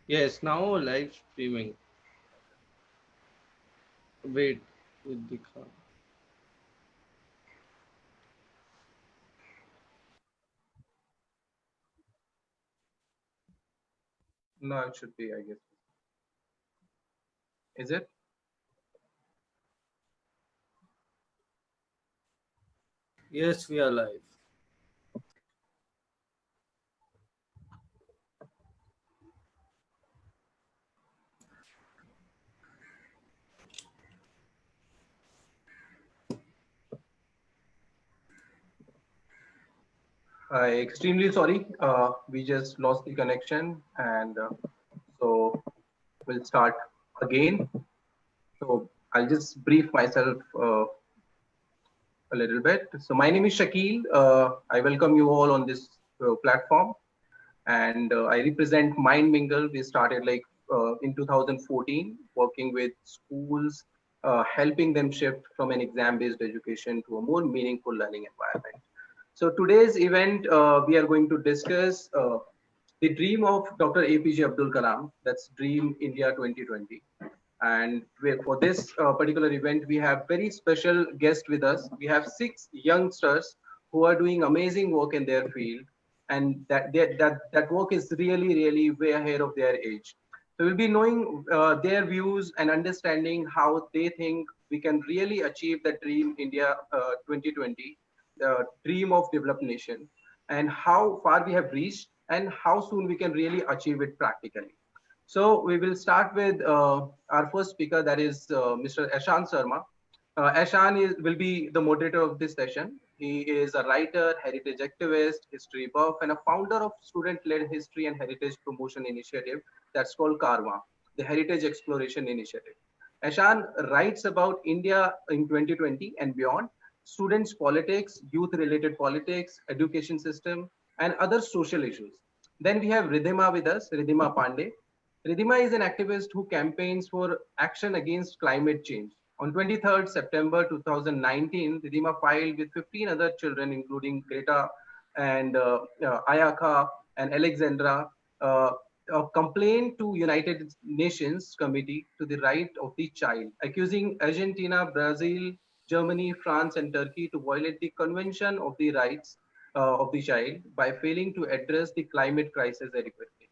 Yes, now live streaming. Wait, with the No, it should be, I guess. Is it? Yes, we are live. I extremely sorry. We just lost the connection, and so we'll start again. So I'll just brief myself a little bit. So my name is Shakil. I welcome you all on this platform, and I represent Mind Mingle. We started in 2014, working with schools, helping them shift from an exam-based education to a more meaningful learning environment. So today's event, we are going to discuss the dream of Dr. APJ Abdul Kalam. That's Dream India 2020. And for this particular event, we have very special guest with us. We have six youngsters who are doing amazing work in their field, and that work is really way ahead of their age. So we'll be knowing their views and understanding how they think we can really achieve the Dream India 2020, the dream of developed nation, and how far we have reached and how soon we can really achieve it practically. So we will start with our first speaker, that is Mr. Ashan Sharma. Will be the moderator of this session. He is a writer, heritage activist, history buff, and a founder of student-led history and heritage promotion initiative that's called Karma, the Heritage Exploration Initiative. Ashan writes about India in 2020 and beyond, students' politics, youth-related politics, education system, and other social issues. Then we have Ridhima with us, Ridhima Pandey. Ridhima is an activist who campaigns for action against climate change. On 23rd September 2019, Ridhima filed with 15 other children, including Greta and Ayaka and Alexandra, uh, a complaint to United Nations Committee to the Right of the Child, accusing Argentina, Brazil, Germany, France, and Turkey to violate the Convention of the Rights of the Child by failing to address the climate crisis adequately.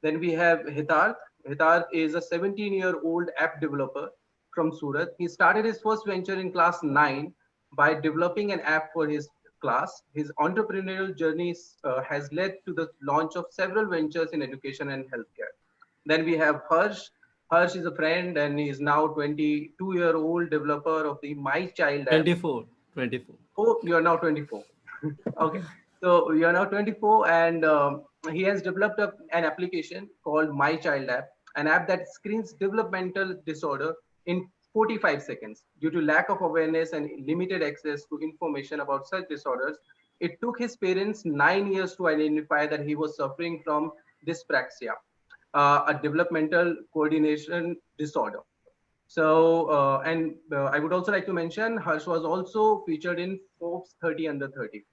Then we have Hitarth. Hitarth is a 17-year-old app developer from Surat. He started his first venture in class 9 by developing an app for his class. His entrepreneurial journey has led to the launch of several ventures in education and healthcare. Then we have Harsh. Harsh is a friend and he is now 22-year-old developer of the My Child app. 24. 24. Oh, you are now 24. Okay. So you are now 24, and he has developed an application called My Child App, an app that screens developmental disorder in 45 seconds. Due to lack of awareness and limited access to information about such disorders, it took his parents 9 years to identify that he was suffering from dyspraxia, a developmental coordination disorder. So, I would also like to mention Harsh was also featured in Forbes 30 under 30.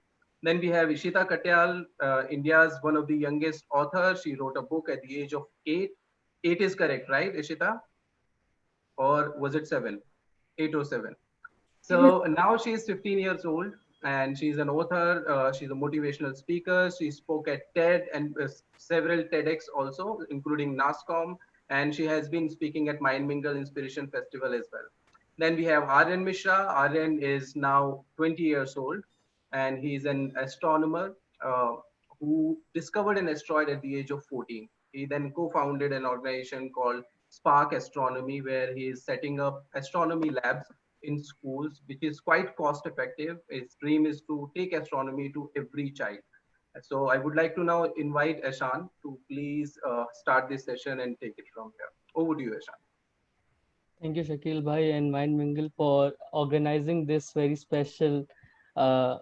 Then we have Ishita Katyal, India's one of the youngest authors. She wrote a book at the age of 8. 8 is correct, right, Ishita? Or was it 7? 8 or 7. So now she is 15 years old and she's an author. She's a motivational speaker. She spoke at TED and several TEDx also, including NASCOM. And she has been speaking at Mind Mingle Inspiration Festival as well. Then we have Aryan Mishra. Aryan is now 20 years old and he's an astronomer who discovered an asteroid at the age of 14. He then co-founded an organization called Spark Astronomy, where he is setting up astronomy labs in schools, which is quite cost effective. His dream is to take astronomy to every child. So I would like to now invite Ashan to please start this session and take it from here. Over to you, Ashan. Thank you, Shakil Bhai and Mind Mingle for organizing this very special uh,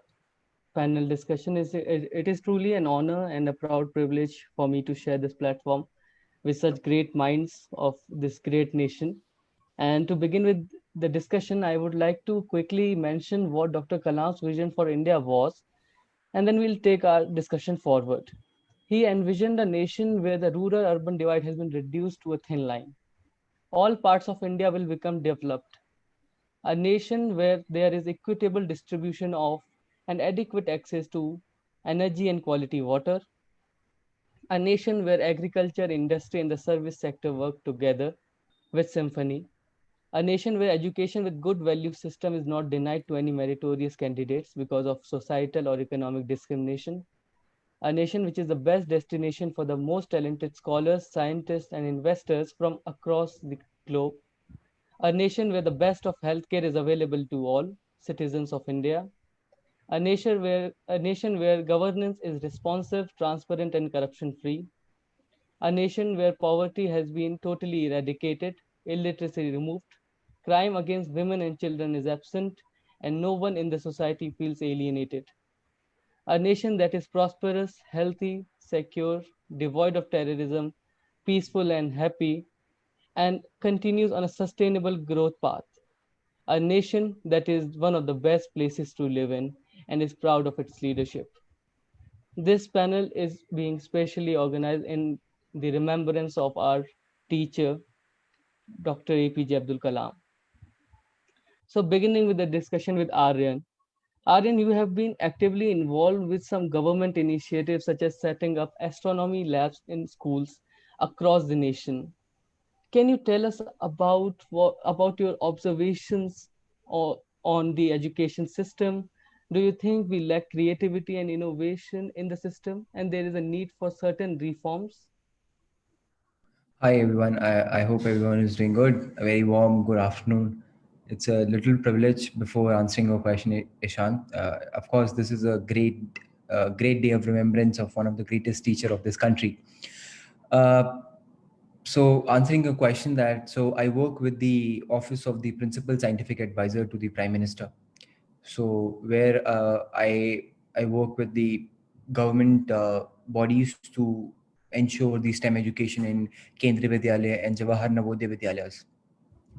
panel discussion. It is truly an honor and a proud privilege for me to share this platform with such great minds of this great nation. And to begin with the discussion, I would like to quickly mention what Dr. Kalam's vision for India was, and then we'll take our discussion forward. He envisioned a nation where the rural urban divide has been reduced to a thin line. All parts of India will become developed. A nation where there is equitable distribution of and adequate access to energy and quality water. A nation where agriculture, industry, and the service sector work together with symphony. A nation where education with good value system is not denied to any meritorious candidates because of societal or economic discrimination. A nation which is the best destination for the most talented scholars, scientists, and investors from across the globe. A nation where the best of healthcare is available to all citizens of India. A nation where governance is responsive, transparent, and corruption free. A nation where poverty has been totally eradicated, illiteracy removed, crime against women and children is absent, and no one in the society feels alienated. A nation that is prosperous, healthy, secure, devoid of terrorism, peaceful and happy, and continues on a sustainable growth path. A nation that is one of the best places to live in and is proud of its leadership. This panel is being specially organized in the remembrance of our teacher, Dr. APJ Abdul Kalam. So, beginning with the discussion with Aryan. Aryan, you have been actively involved with some government initiatives such as setting up astronomy labs in schools across the nation. Can you tell us about your observations on the education system? Do you think we lack creativity and innovation in the system and there is a need for certain reforms? Hi everyone. I hope everyone is doing good. A very warm good afternoon. It's a little privilege before answering your question, Ishant. Of course, this is a great day of remembrance of one of the greatest teacher of this country. Uh, so answering your question I work with the office of the principal scientific advisor to the prime minister. So where I work with the government bodies to ensure the STEM education in Kendriya Vidyalaya and Jawahar Navodaya Vidyalayas.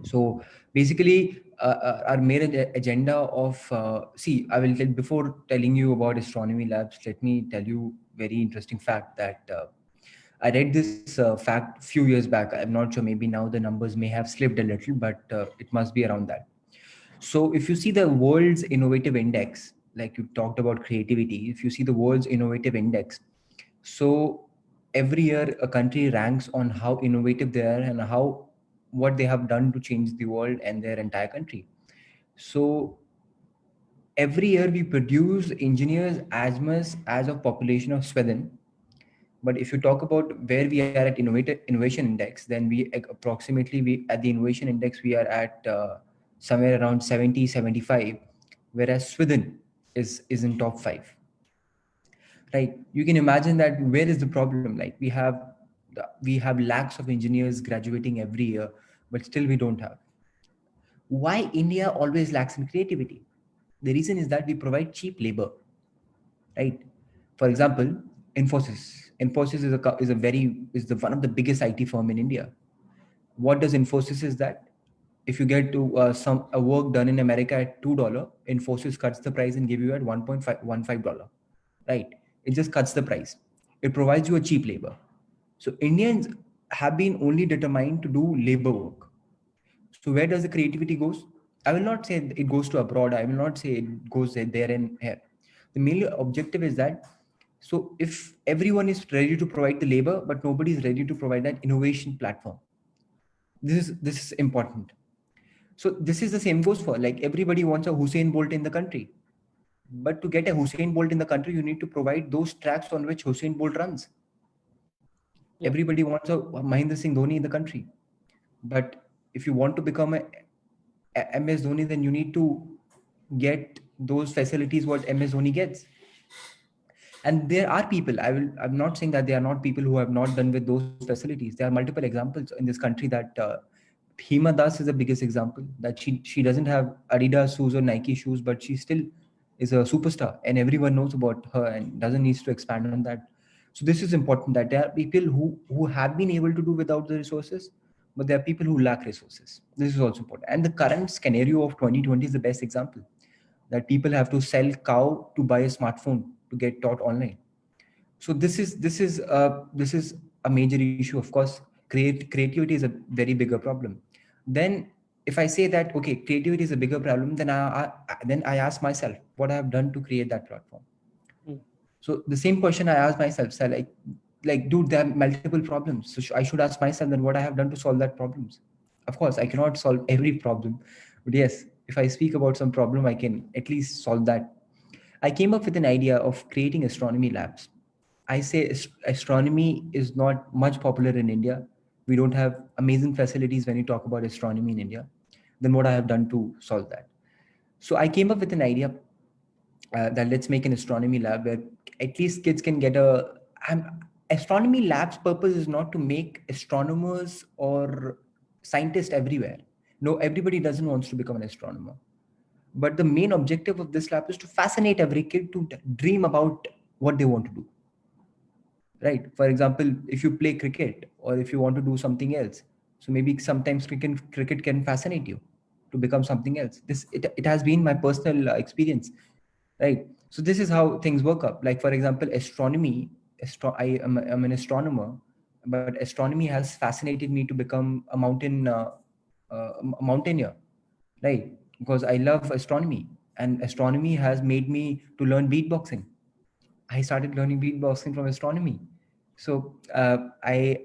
So basically, our main agenda of I will tell, before telling you about astronomy labs, let me tell you very interesting fact that I read this fact few years back. I'm not sure, maybe now the numbers may have slipped a little, but it must be around that. So if you see the world's innovative index, like you talked about creativity, if you see the world's innovative index, so every year a country ranks on how innovative they are and how what they have done to change the world and their entire country. So every year we produce engineers as much as a population of Sweden. But if you talk about where we are at innovation index, then approximately we at the innovation index we are at somewhere around 70, 75, whereas Sweden is in top 5. Right? You can imagine that where is the problem? Like we have lakhs of engineers graduating every year, but still we don't have. Why India always lacks in creativity? The reason is that we provide cheap labor, right? For example, Infosys is the one of the biggest IT firm in India. What does Infosys is that? If you get to some a work done in America at $2, Infosys cuts the price and give you at $1.15. Right? It just cuts the price. It provides you a cheap labor. So Indians have been only determined to do labor work. So where does the creativity goes? I will not say it goes to abroad. I will not say it goes there and here. The main objective is that so if everyone is ready to provide the labor, but nobody is ready to provide that innovation platform, this is important. So this is the same goes for like everybody wants a Hussein Bolt in the country, but to get a Hussein Bolt in the country, you need to provide those tracks on which Hussein Bolt runs. Yeah, Everybody wants a Mahendra Singh Dhoni in the country, but if you want to become a MS Dhoni, then you need to get those facilities what MS Dhoni gets. And there are people, I'm not saying that there are not people who have not done with those facilities. There are multiple examples in this country that Hima Das is the biggest example that she doesn't have Adidas shoes or Nike shoes, but she still is a superstar and everyone knows about her and doesn't need to expand on that. So this is important that there are people who have been able to do without the resources, but there are people who lack resources. This is also important. And the current scenario of 2020 is the best example that people have to sell cow to buy a smartphone to get taught online. So this is a major issue. Of course, creativity is a very bigger problem. Then if I say that okay, creativity is a bigger problem, then I ask myself what I have done to create that platform. Mm. So the same question I ask myself, so like dude, there are multiple problems. So I should ask myself then what I have done to solve that problems. Of course, I cannot solve every problem, but yes, if I speak about some problem, I can at least solve that. I came up with an idea of creating astronomy labs. I say astronomy is not much popular in India. We don't have amazing facilities when you talk about astronomy in India. Then what I have done to solve that? So I came up with an idea that let's make an astronomy lab where at least kids can get a. Astronomy lab's purpose is not to make astronomers or scientists everywhere. No, everybody doesn't wants to become an astronomer. But the main objective of this lab is to fascinate every kid to dream about what they want to do. Right? For example, if you play cricket or if you want to do something else, so maybe sometimes cricket can fascinate you to become something else. It has been my personal experience, right? So this is how things work up. Like for example, astronomy. I'm an astronomer, but astronomy has fascinated me to become a mountaineer, right? Because I love astronomy, and astronomy has made me to learn beatboxing. I started learning beatboxing from astronomy. So I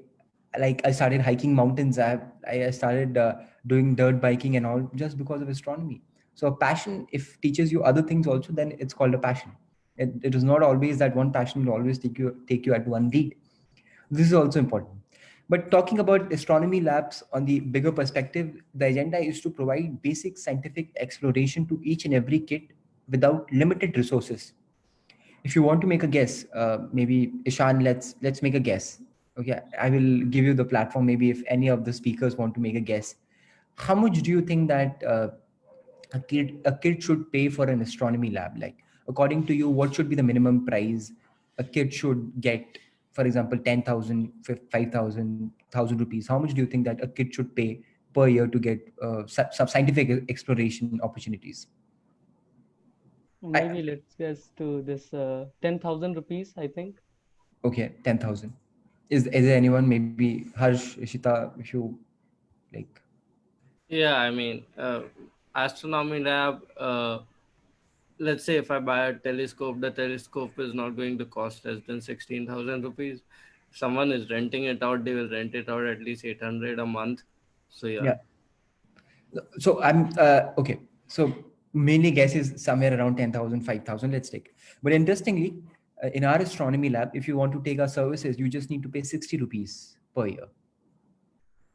started hiking mountains. I started doing dirt biking and all just because of astronomy. So a passion, if teaches you other things also, then it's called a passion. It is not always that one passion will always take you at one lead. This is also important. But talking about astronomy labs on the bigger perspective, the agenda is to provide basic scientific exploration to each and every kid without limited resources. If you want to make a guess, maybe Ishan, let's make a guess. Okay, I will give you the platform. Maybe if any of the speakers want to make a guess, how much do you think that a kid should pay for an astronomy lab? Like, according to you, what should be the minimum price a kid should get? For example, 10,000, 5,000, 1,000 rupees. How much do you think that a kid should pay per year to get some scientific exploration opportunities? I, Maybe let's guess to this 10,000 rupees, I think. okay, 10,000. Is there anyone, maybe Harsh, Ishita, if you like? Yeah, I mean, astronomy lab. Let's say if I buy a telescope, the telescope is not going to cost less than 16,000 rupees. If someone is renting it out, they will rent it out at least 800 a month. So yeah. Yeah. So I'm okay. So mainly guess is somewhere around 10,000, 5,000. Let's take. But interestingly, in our astronomy lab, if you want to take our services, you just need to pay 60 rupees per year.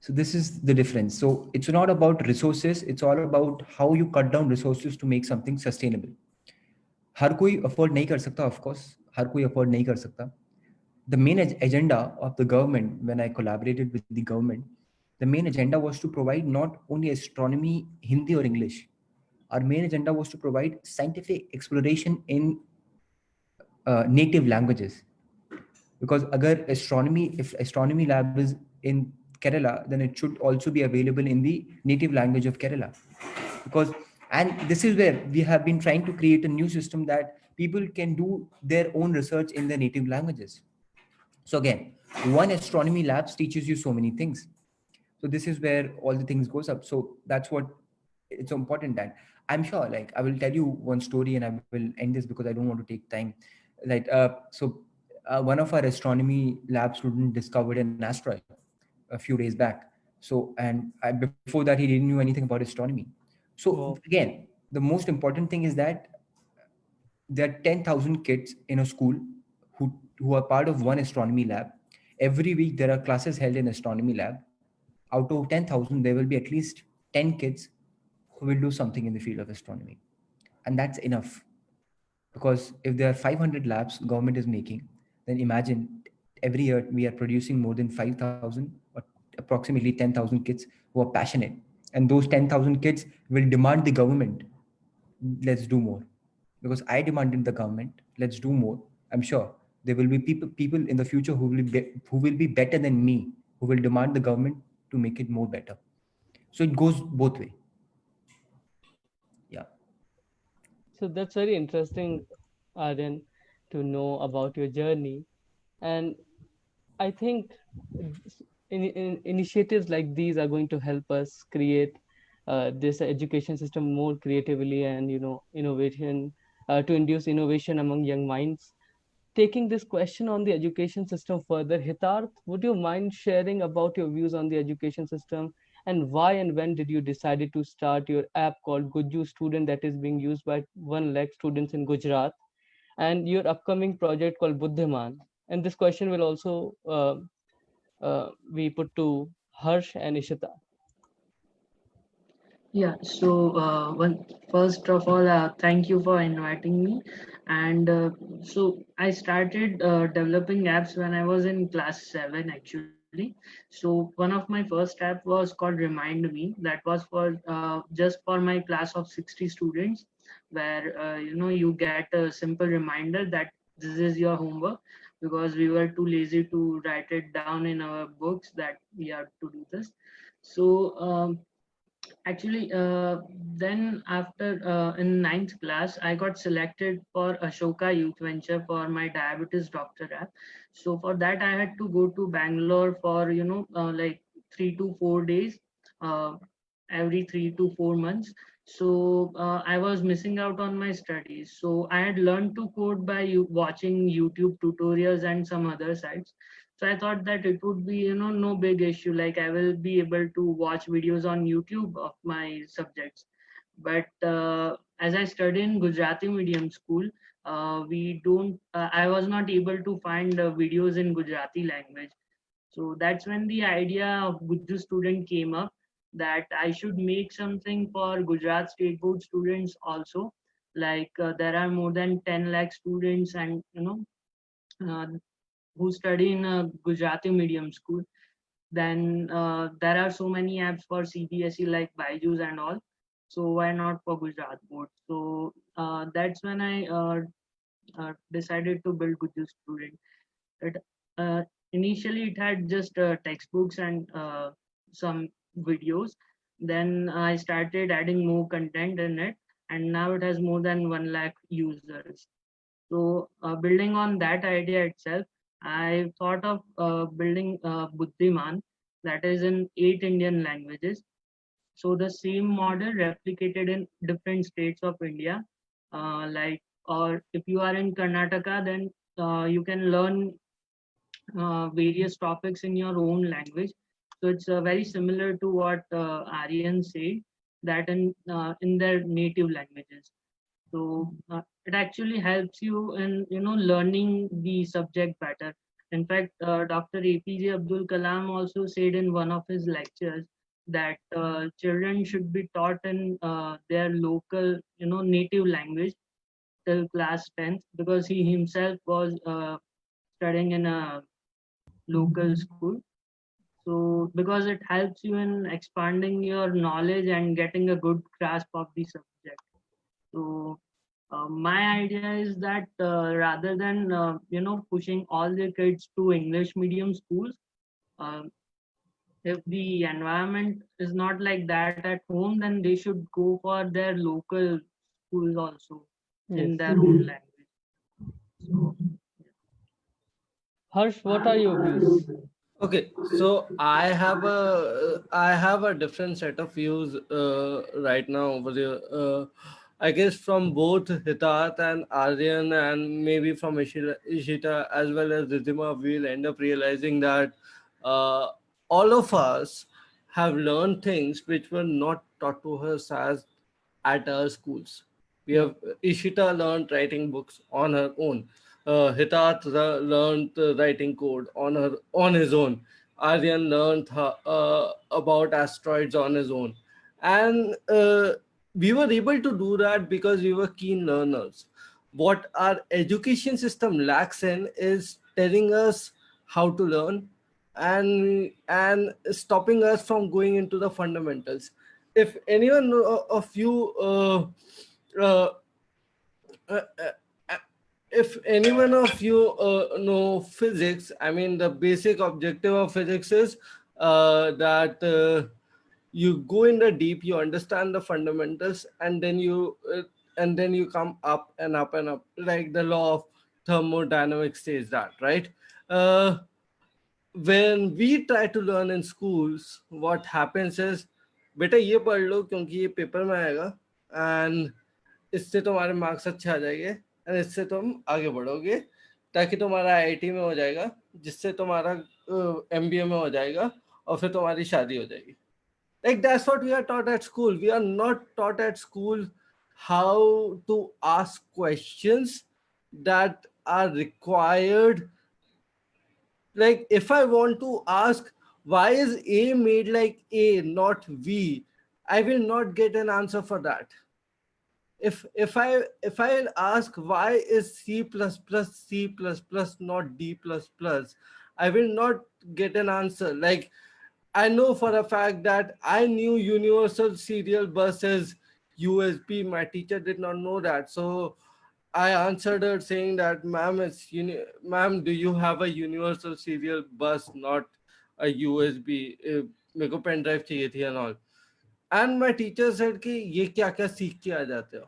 So this is the difference. So it's not about resources. It's all about how you cut down resources to make something sustainable. हर कोई afford नहीं कर सकता, of course. हर कोई afford नहीं कर सकता. The main agenda of the government, when I collaborated with the government, the main agenda was to provide not only astronomy, Hindi or English. Our main agenda was to provide scientific exploration in native languages. Because if astronomy lab is in Kerala, then it should also be available in the native language of Kerala. Because and this is where we have been trying to create a new system that people can do their own research in their native languages. So again, one astronomy labs teaches you so many things. So this is where all the things goes up. So that's what it's so important that I'm sure, like I will tell you one story and I will end this because I don't want to take time. Like one of our astronomy lab student discovered an asteroid a few days back. So and before that he didn't know anything about astronomy. So Wow. again, the most important thing is that there are 10,000 kids in a school who are part of one astronomy lab. Every week, there are classes held in astronomy lab. Out of 10,000, there will be at least 10 kids who will do something in the field of astronomy. And that's enough. Because if there are 500 labs government is making, then imagine every year we are producing more than 5,000 or approximately 10,000 kids who are passionate. And those 10,000 kids will demand the government, let's do more. Because I demanded the government, let's do more. I'm sure there will be people in the future who will be better than me, who will demand the government to make it more better. So it goes both way. Yeah. So that's very interesting, Aryan, to know about your journey. And I think initiatives like these are going to help us create this education system more creatively, and innovation, to induce innovation among young minds. Taking this question on the education system further, Hitarth, would you mind sharing about your views on the education system, and why and when did you decided to start your app called Guju Student that is being used by 1 lakh students in Gujarat, and your upcoming project called Buddhiman? And this question will also we put to Harsh and Ishita. Yeah, so first of all, thank you for inviting me. And so I started developing apps when I was in class 7 actually. So one of my first app was called Remind Me. That was for just for my class of 60 students, where you get a simple reminder that this is your homework, because we were too lazy to write it down in our books that we have to do this. So actually, then after in ninth class, I got selected for Ashoka Youth Venture for my diabetes doctor app. So for that, I had to go to Bangalore for like 3 to 4 days, uh, every 3 to 4 months. So I was missing out on my studies. So I had learned to code by watching YouTube tutorials and some other sites. So I thought that it would be no big issue, like I will be able to watch videos on YouTube of my subjects. But as I study in Gujarati medium school, we don't I was not able to find videos in Gujarati language. So that's when the idea of Guju student came up, that I should make something for Gujarat state board students also. Like there are more than 10 lakh students, and uh, who study in a Gujarati medium school. Then there are so many apps for CBSE like Byju's and all. So why not for Gujarat board? So that's when I decided to build Guju Student. It initially it had just textbooks and some videos. Then I started adding more content in it, and now it has more than 1 lakh users. So, building on that idea itself, I thought of building Buddhiman, that is in 8 Indian languages. So, the same model replicated in different states of India. Like, or if you are in Karnataka, then you can learn various topics in your own language. So, it's very similar to what Aryan said, that in their native languages. So it actually helps you in learning the subject better. In fact, Dr. APJ Abdul Kalam also said in one of his lectures that children should be taught in their local native language till class 10th, because he himself was studying in a local school. So because it helps you in expanding your knowledge and getting a good grasp of the subject. So my idea is that rather than pushing all the kids to English medium schools, uh, if the environment is not like that at home, then they should go for their local schools also in Yes. their own language. So Harsh, what are your views? Okay, so I have a different set of views right now over there. I guess from both Hitat and Aryan, and maybe from Ishita as well as Ridhima, we'll end up realizing that uh, all of us have learned things which were not taught to us as at our schools. We Yeah. have Ishita learned writing books on her own. Hitat learned writing code on his own. Aryan learned about asteroids on his own, and we were able to do that because we were keen learners. What our education system lacks in is telling us how to learn, and stopping us from going into the fundamentals. If anyone of you uh, uh, uh, if any one of you know physics, I mean, the basic objective of physics is that you go in the deep, you understand the fundamentals, and then you come up and up and up, like the law of thermodynamics says that, right? uh, when we try to learn in schools, what happens is, बेटा ये पढ़ लो क्योंकि ये paper में आएगा, and इससे तुम्हारे marks अच्छे आ जाएंगे, एंड इससे तुम आगे बढ़ोगे, ताकि तुम्हारा आईआईटी में हो जाएगा, जिससे तुम्हारा एमबीए में हो जाएगा, और फिर तुम्हारी शादी हो जाएगी. Like that's what we are taught at school. We are not taught at school how to ask questions that are required. Like if I want to ask why is A made like A, not V, I will not get an answer for that. If I ask why is C plus plus C plus plus not D plus plus, I will not get an answer. Like I know for a fact that I knew universal serial bus is USB. My teacher did not know that, so I answered her saying that, "Ma'am, ma'am, do you have a universal serial bus, not a USB? मेरे को pen drive चाहिए थी and all." And my teacher said कि ये क्या क्या सीख के आ जाते हो.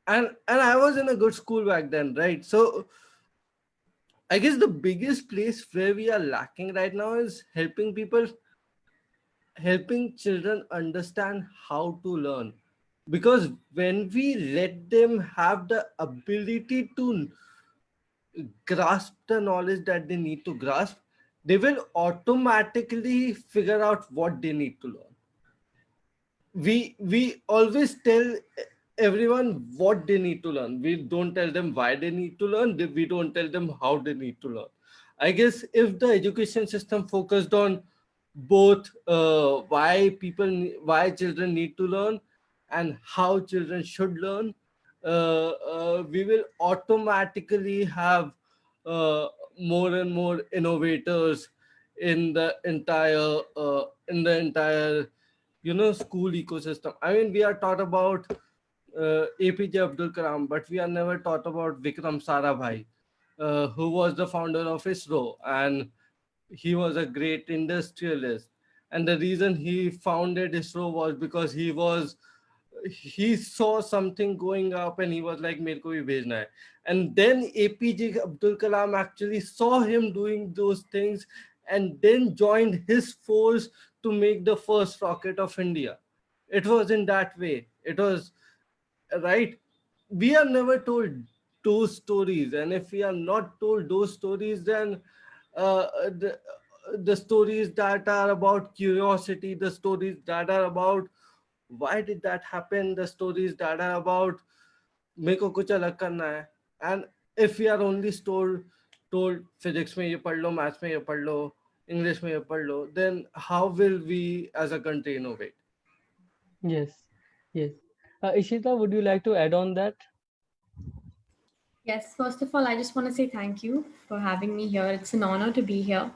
And I was in a good school back then, right? So I guess the biggest place where we are lacking right now is helping children understand how to learn, because when we let them have the ability to grasp the knowledge that they need to grasp, they will automatically figure out what they need to learn. We always tell everyone what they need to learn. We don't tell them why they need to learn. We don't tell them how they need to learn. I guess if the education system focused on both why children need to learn and how children should learn, we will automatically have uh, more and more innovators in the entire school ecosystem. I mean, we are taught about APJ Abdul Kalam, but we are never taught about Vikram Sarabhai, who was the founder of ISRO, and he was a great industrialist. And the reason he founded ISRO was because he saw something going up and he was like, मेरे को भी भेजना है. And then APJ Abdul Kalam actually saw him doing those things and then joined his force to make the first rocket of India. It was in that way. It was right. We are never told those stories, and if we are not told those stories, then uh, the, the stories that are about curiosity, the stories that are about why did that happen, the stories that are about मेरे को कुछ अलग करना है, and if we are only told physics में ये पढ़ लो, maths में ये पढ़ लो, English में ये पढ़ लो, then how will we as a country innovate? Yes, yes. Ishita, would you like to add on that? Yes, first of all, I just want to say thank you for having me here. It's an honor to be here.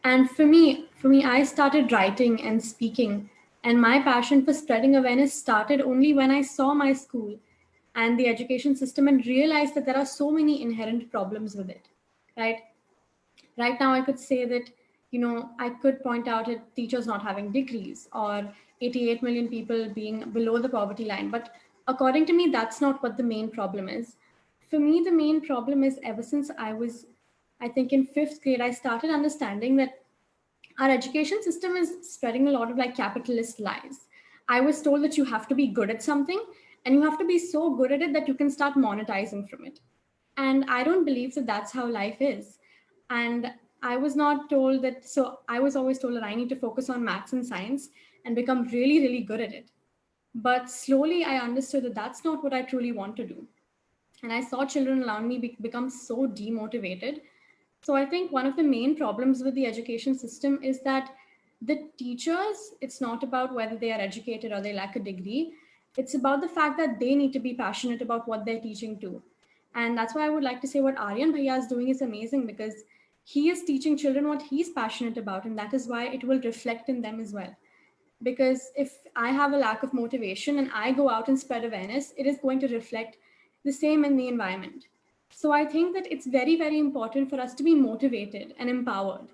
And for me, I started writing and speaking, and my passion for spreading awareness started only when I saw my school and the education system and realized that there are so many inherent problems with it. Right? Right now, I could say that, I could point out at teachers not having degrees or 88 million people being below the poverty line. But according to me, that's not what the main problem is. For me, the main problem is ever since I think in fifth grade, I started understanding that our education system is spreading a lot of like capitalist lies. I was told that you have to be good at something and you have to be so good at it that you can start monetizing from it. And I don't believe that that's how life is. And I was not told that, so I was always told that I need to focus on maths and science and become really, really good at it. But slowly I understood that that's not what I truly want to do. And I saw children around me become so demotivated. So I think one of the main problems with the education system is that the teachers, it's not about whether they are educated or they lack a degree. It's about the fact that they need to be passionate about what they're teaching too. And that's why I would like to say what Aryan Bhaiya is doing is amazing, because he is teaching children what he's passionate about, and that is why it will reflect in them as well. Because if I have a lack of motivation and I go out and spread awareness, it is going to reflect the same in the environment. So I think that it's very, very important for us to be motivated and empowered.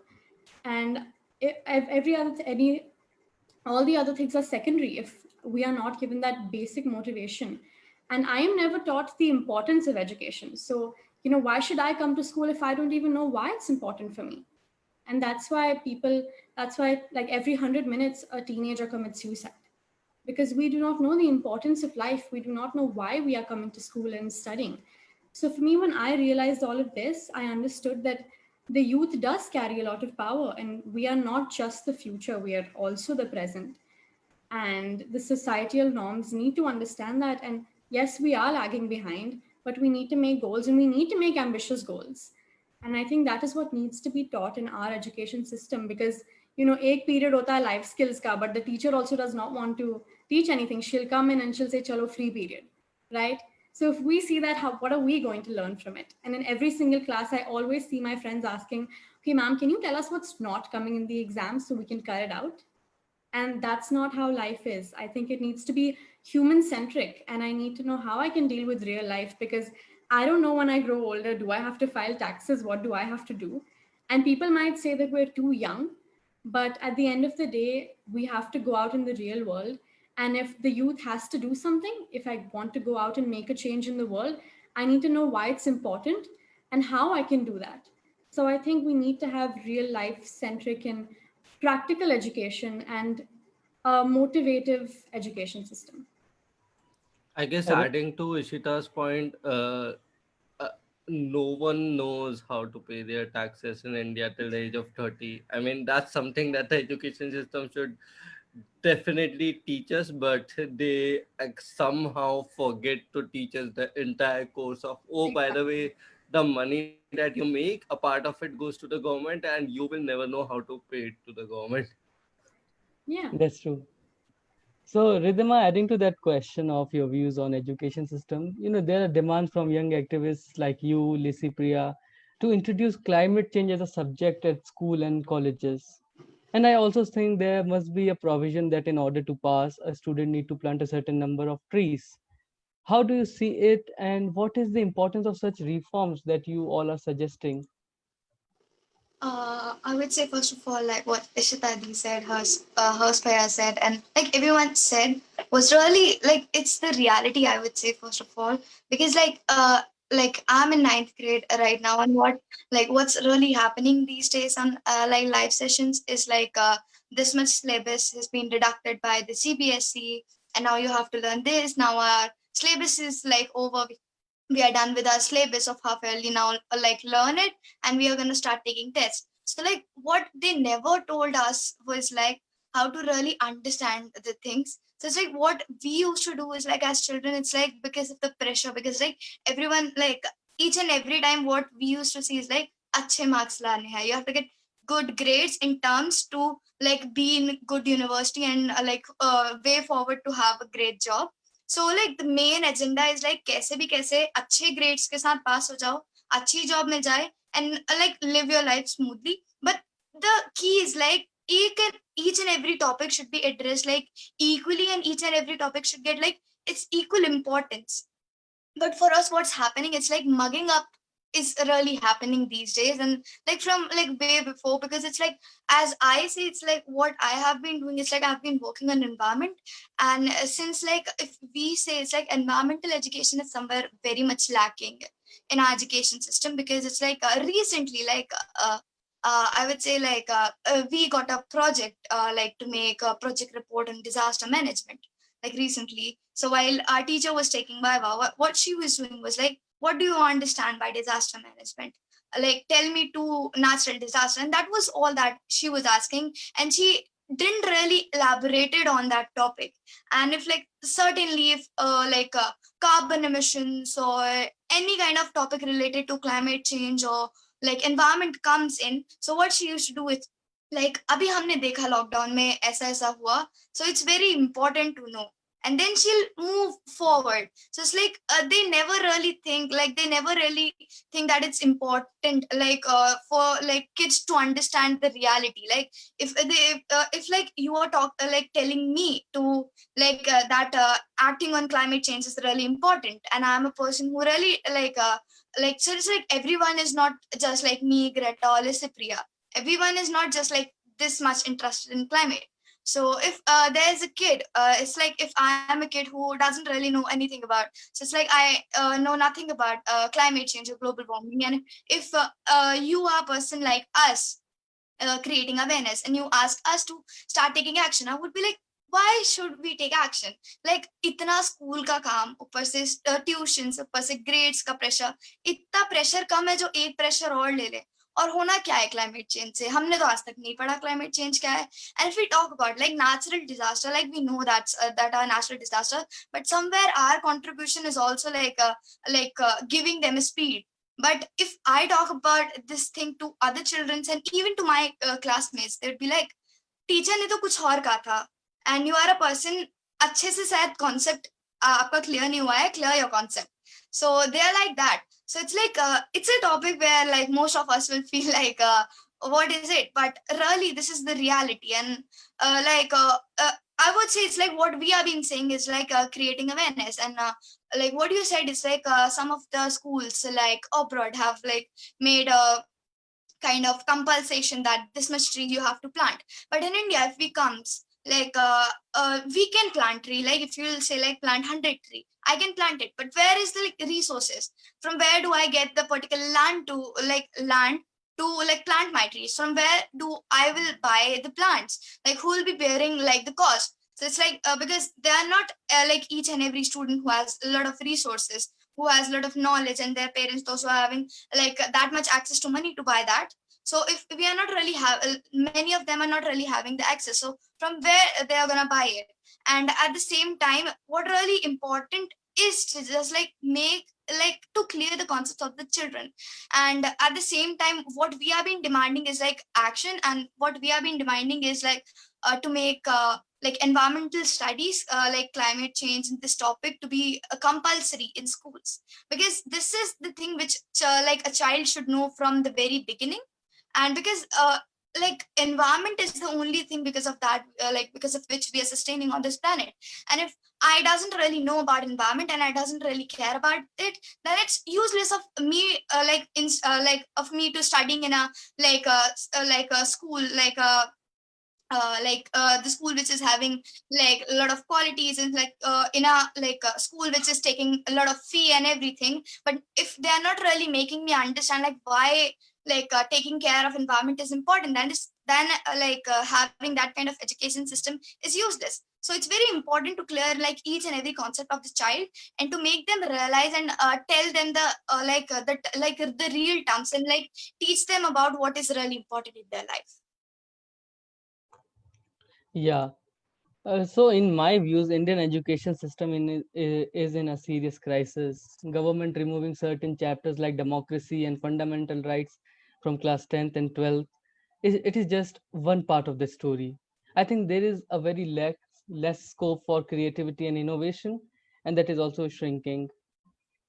And if all the other things are secondary if we are not given that basic motivation. And I am never taught the importance of education. So, why should I come to school if I don't even know why it's important for me? And that's why like every 100 minutes a teenager commits suicide, because we do not know the importance of life. We do not know why we are coming to school and studying. So for me, when I realized all of this, I understood that the youth does carry a lot of power, and we are not just the future, we are also the present. And the societal norms need to understand that. And yes, we are lagging behind, but we need to make goals, and we need to make ambitious goals. And I think that is what needs to be taught in our education system, because एक period hota hai life skills ka, but the teacher also does not want to teach anything. She'll come in and she'll say chalo free period, right? So if we see that, what are we going to learn from it? And in every single class, I always see my friends asking, okay ma'am, can you tell us what's not coming in the exam so we can cut it out? And that's not how life is. I think it needs to be human centric, and I need to know how I can deal with real life, because I don't know when I grow older, do I have to file taxes? What do I have to do? And people might say that we're too young, but at the end of the day, we have to go out in the real world. And if the youth has to do something, if I want to go out and make a change in the world, I need to know why it's important and how I can do that. So I think we need to have real life centric and practical education and a motivative education system. I guess Arun? adding to Ishita's point, uh, no one knows how to pay their taxes in India till the age of 30. I mean, that's something that the education system should definitely teach us, but they somehow forget to teach us the entire course of, oh, by the way, the money that you make, a part of it goes to the government, and you will never know how to pay it to the government. Yeah. That's true. So, Ridhima, adding to that question of your views on education system, there are demands from young activists like you, Lisi Priya, to introduce climate change as a subject at school and colleges. And I also think there must be a provision that in order to pass, a student need to plant a certain number of trees. How do you see it, and what is the importance of such reforms that you all are suggesting? I would say first of all, like what Ishitadi said, Spaya said, and like everyone said, was really like it's the reality. I would say first of all, because like I'm in ninth grade right now, and what's really happening these days on like live sessions is this much syllabus has been deducted by the CBSE, and now you have to learn this. Now our syllabus is like over. We are done with our syllabus of half yearly now, like learn it, and we are going to start taking tests. So like what they never told us was like how to really understand the things. So it's like what we used to do is like as children, it's like because of the pressure, because like everyone, like each and every time what we used to see is like अच्छे marks लाने हैं, you have to get good grades in terms to like be in good university and way forward to have a great job. So like the main agenda is like कैसे भी कैसे अच्छे grades के साथ पास हो जाओ, अच्छी जॉब मिल जाए, and like live your life smoothly. But the key is like each and every topic should be addressed like equally, and each and every topic should get like its equal importance. But for us what's happening, it's like mugging up is really happening these days, and like from like way before, because it's like as I say, it's like what I have been doing is like I've been working on environment. And since like if we say it's like environmental education is somewhere very much lacking in our education system, because it's like recently I would say we got a project like to make a project report on disaster management like recently. So while our teacher was taking Viva, what she was doing was like, what do you understand by disaster management? Like, tell me two natural disaster. And that was all that she was asking. And she didn't really elaborated on that topic. And if like, certainly if carbon emissions or any kind of topic related to climate change or like environment comes in, so what she used to do is like अभी हमने देखा lockdown में ऐसा ऐसा हुआ, so it's very important to know, and then she'll move forward. So it's like they never really think, like they never really think that it's important for like kids to understand the reality. Like if like you are like telling me to that acting on climate change is really important, and I'm a person who really so it's like everyone is not just like me, Greta or Lysipriya. Everyone is not just like this much interested in climate. So if there's a kid, it's like if I am a kid who doesn't really know anything about, so it's like I know nothing about climate change or global warming. And if you are a person like us, creating awareness, and you ask us to start taking action, I would be like, why should we take action? Like इतना school का काम, ऊपर से tuition, ऊपर से grades का pressure, इतना pressure कम है जो एक प्रेशर और ले ले। और होना क्या है क्लाइमेट चेंज से? हमने तो आज तक नहीं पढ़ा क्लाइमेट चेंज क्या है। And if we talk about like natural disaster, like we know that are natural disaster, but somewhere our contribution is also giving them a speed. But if I talk about this thing to other children and even to my classmates, they'd be like, teacher ने तो कुछ और कहा था, and you are a person, अच्छे से शायद concept आपका क्लियर नहीं हुआ है, clear your concept. So they are like that. So it's like it's a topic where like most of us will feel like what is it, but really this is the reality. And I would say it's like what we have been saying is like creating awareness. And like what you said is like some of the schools like abroad have like made a kind of compulsion that this much tree you have to plant. But in India, if we comes like we can plant tree. Like if you'll say like plant 100 tree, I can plant it. But where is the like resources? From where do I get the particular land to like plant my trees? From where do I will buy the plants? Like who will be bearing like the cost? So it's like because they are not like each and every student who has a lot of resources, who has a lot of knowledge, and their parents also having like that much access to money to buy that. So if we are not really have, many of them are not really having the access, so from where they are going to buy it? And at the same time, what really important is to just like make like to clear the concepts of the children. And at the same time, what we have been demanding is like action, and what we have been demanding is like to make like environmental studies, like climate change and this topic to be compulsory in schools, because this is the thing which like a child should know from the very beginning. And because like environment is the only thing because of that like because of which we are sustaining on this planet. And if I doesn't really know about environment and I doesn't really care about it, then it's useless of me like of me to studying in a like a school the school which is having like a lot of qualities, and like in a like a school which is taking a lot of fee and everything. But if they are not really making me understand like why taking care of environment is important, then having that kind of education system is useless. So it's very important to clear like each and every concept of the child, and to make them realize and tell them the real terms, and like teach them about what is really important in their life. Yeah. So, in my views, Indian education system is in a serious crisis. Government removing certain chapters like democracy and fundamental rights from class 10th and 12th. It is just one part of the story. I think there is a very less scope for creativity and innovation, and that is also shrinking.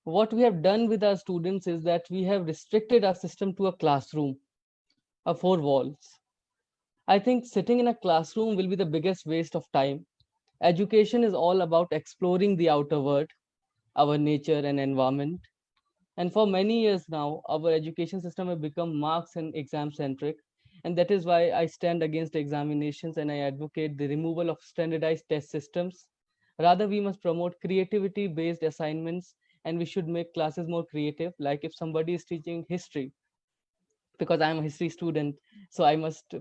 What we have done with our students is that we have restricted our system to a classroom, a four walls. I think sitting in a classroom will be the biggest waste of time. Education is all about exploring the outer world, our nature and environment. And for many years now, our education system has become marks and exam centric. And that is why I stand against examinations and I advocate the removal of standardized test systems. Rather, we must promote creativity based assignments, and we should make classes more creative. Like if somebody is teaching history, because I'm a history student, so I must,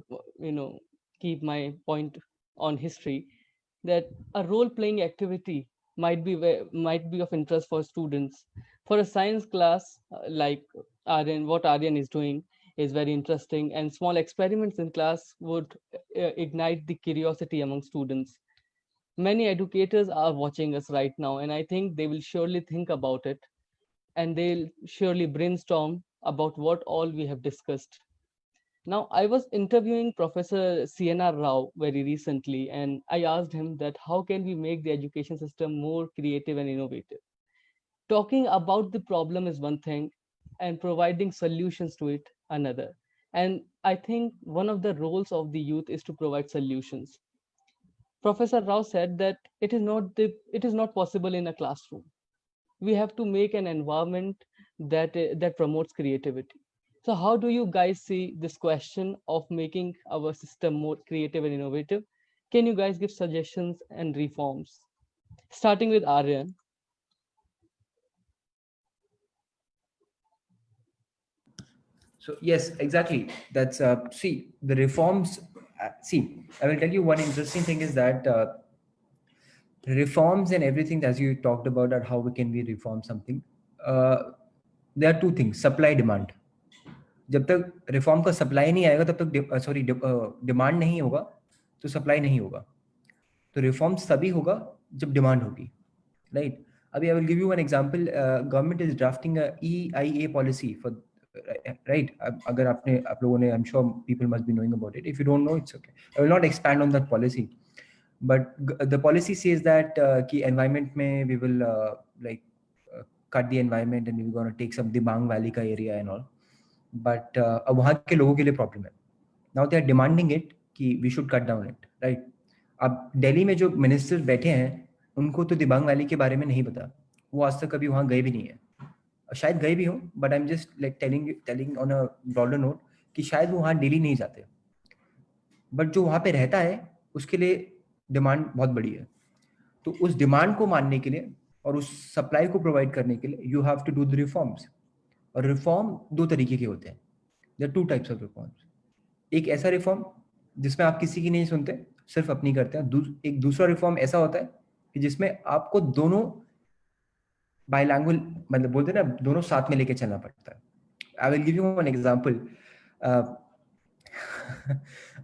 keep my point on history, that a role-playing activity might be of interest for students. For a science class, like Aryan, what Aryan is doing is very interesting, and small experiments in class would ignite the curiosity among students. Many educators are watching us right now, and I think they will surely think about it, and they'll surely brainstorm about what all we have discussed. Now, I was interviewing Professor CNR Rao very recently, and I asked him that how can we make the education system more creative and innovative? Talking about the problem is one thing, and providing solutions to it another. And I think one of the roles of the youth is to provide solutions. Professor Rao said that it is not possible in a classroom. We have to make an environment that promotes creativity. So how do you guys see this question of making our system more creative and innovative? Can you guys give suggestions and reforms? Starting with Aryan. So yes, exactly. That's see the reforms. See, I will tell you one interesting thing is that reforms and everything as you talked about that how we can we reform something. Uh, there are two things: supply, demand. जब तक reform का supply नहीं आएगा तब तक sorry demand नहीं होगा तो सप्लाई नहीं होगा तो रिफॉर्म्स तभी होगा जब डिमांड होगी राइट अभी I will give you one example government is drafting EIA policy for right अगर आपने आप लोगों ने I am sure people must be knowing about it if you don't know it's okay I will not expand on that policy but the policy says that कि environment में we will like cut the environment and we're going to take some Dibang Valley का area and all but अब वहाँ के लोगों के लिए problem है now they are demanding it कि we should cut down it right अब दिल्ली में जो मिनिस्टर बैठे हैं उनको तो दिबांग वैली के बारे में नहीं पता वो आज तक कभी वहाँ गए भी नहीं है शायद गए भी हों but I am just like telling on a broader note कि शायद वो वहाँ डेली नहीं जाते बट जो वहाँ पे रहता है उसके लिए डिमांड बहुत बड़ी है तो उस डिमांड को मानने के लिए और उस सप्लाई को प्रोवाइड करने के लिए you have to do the reforms और रिफॉर्म दो तरीके के होते हैं there are two types of reforms एक ऐसा रिफॉर्म जिसमें आप किसी की नहीं सुनते सिर्फ अपनी करते हैं एक दूसरा रिफॉर्म ऐसा होता है कि जिसमें आपको दोनों बायलैंग्वेज मतलब बोलते हैं ना दोनों साथ में लेके चलना पड़ता है I will give you one example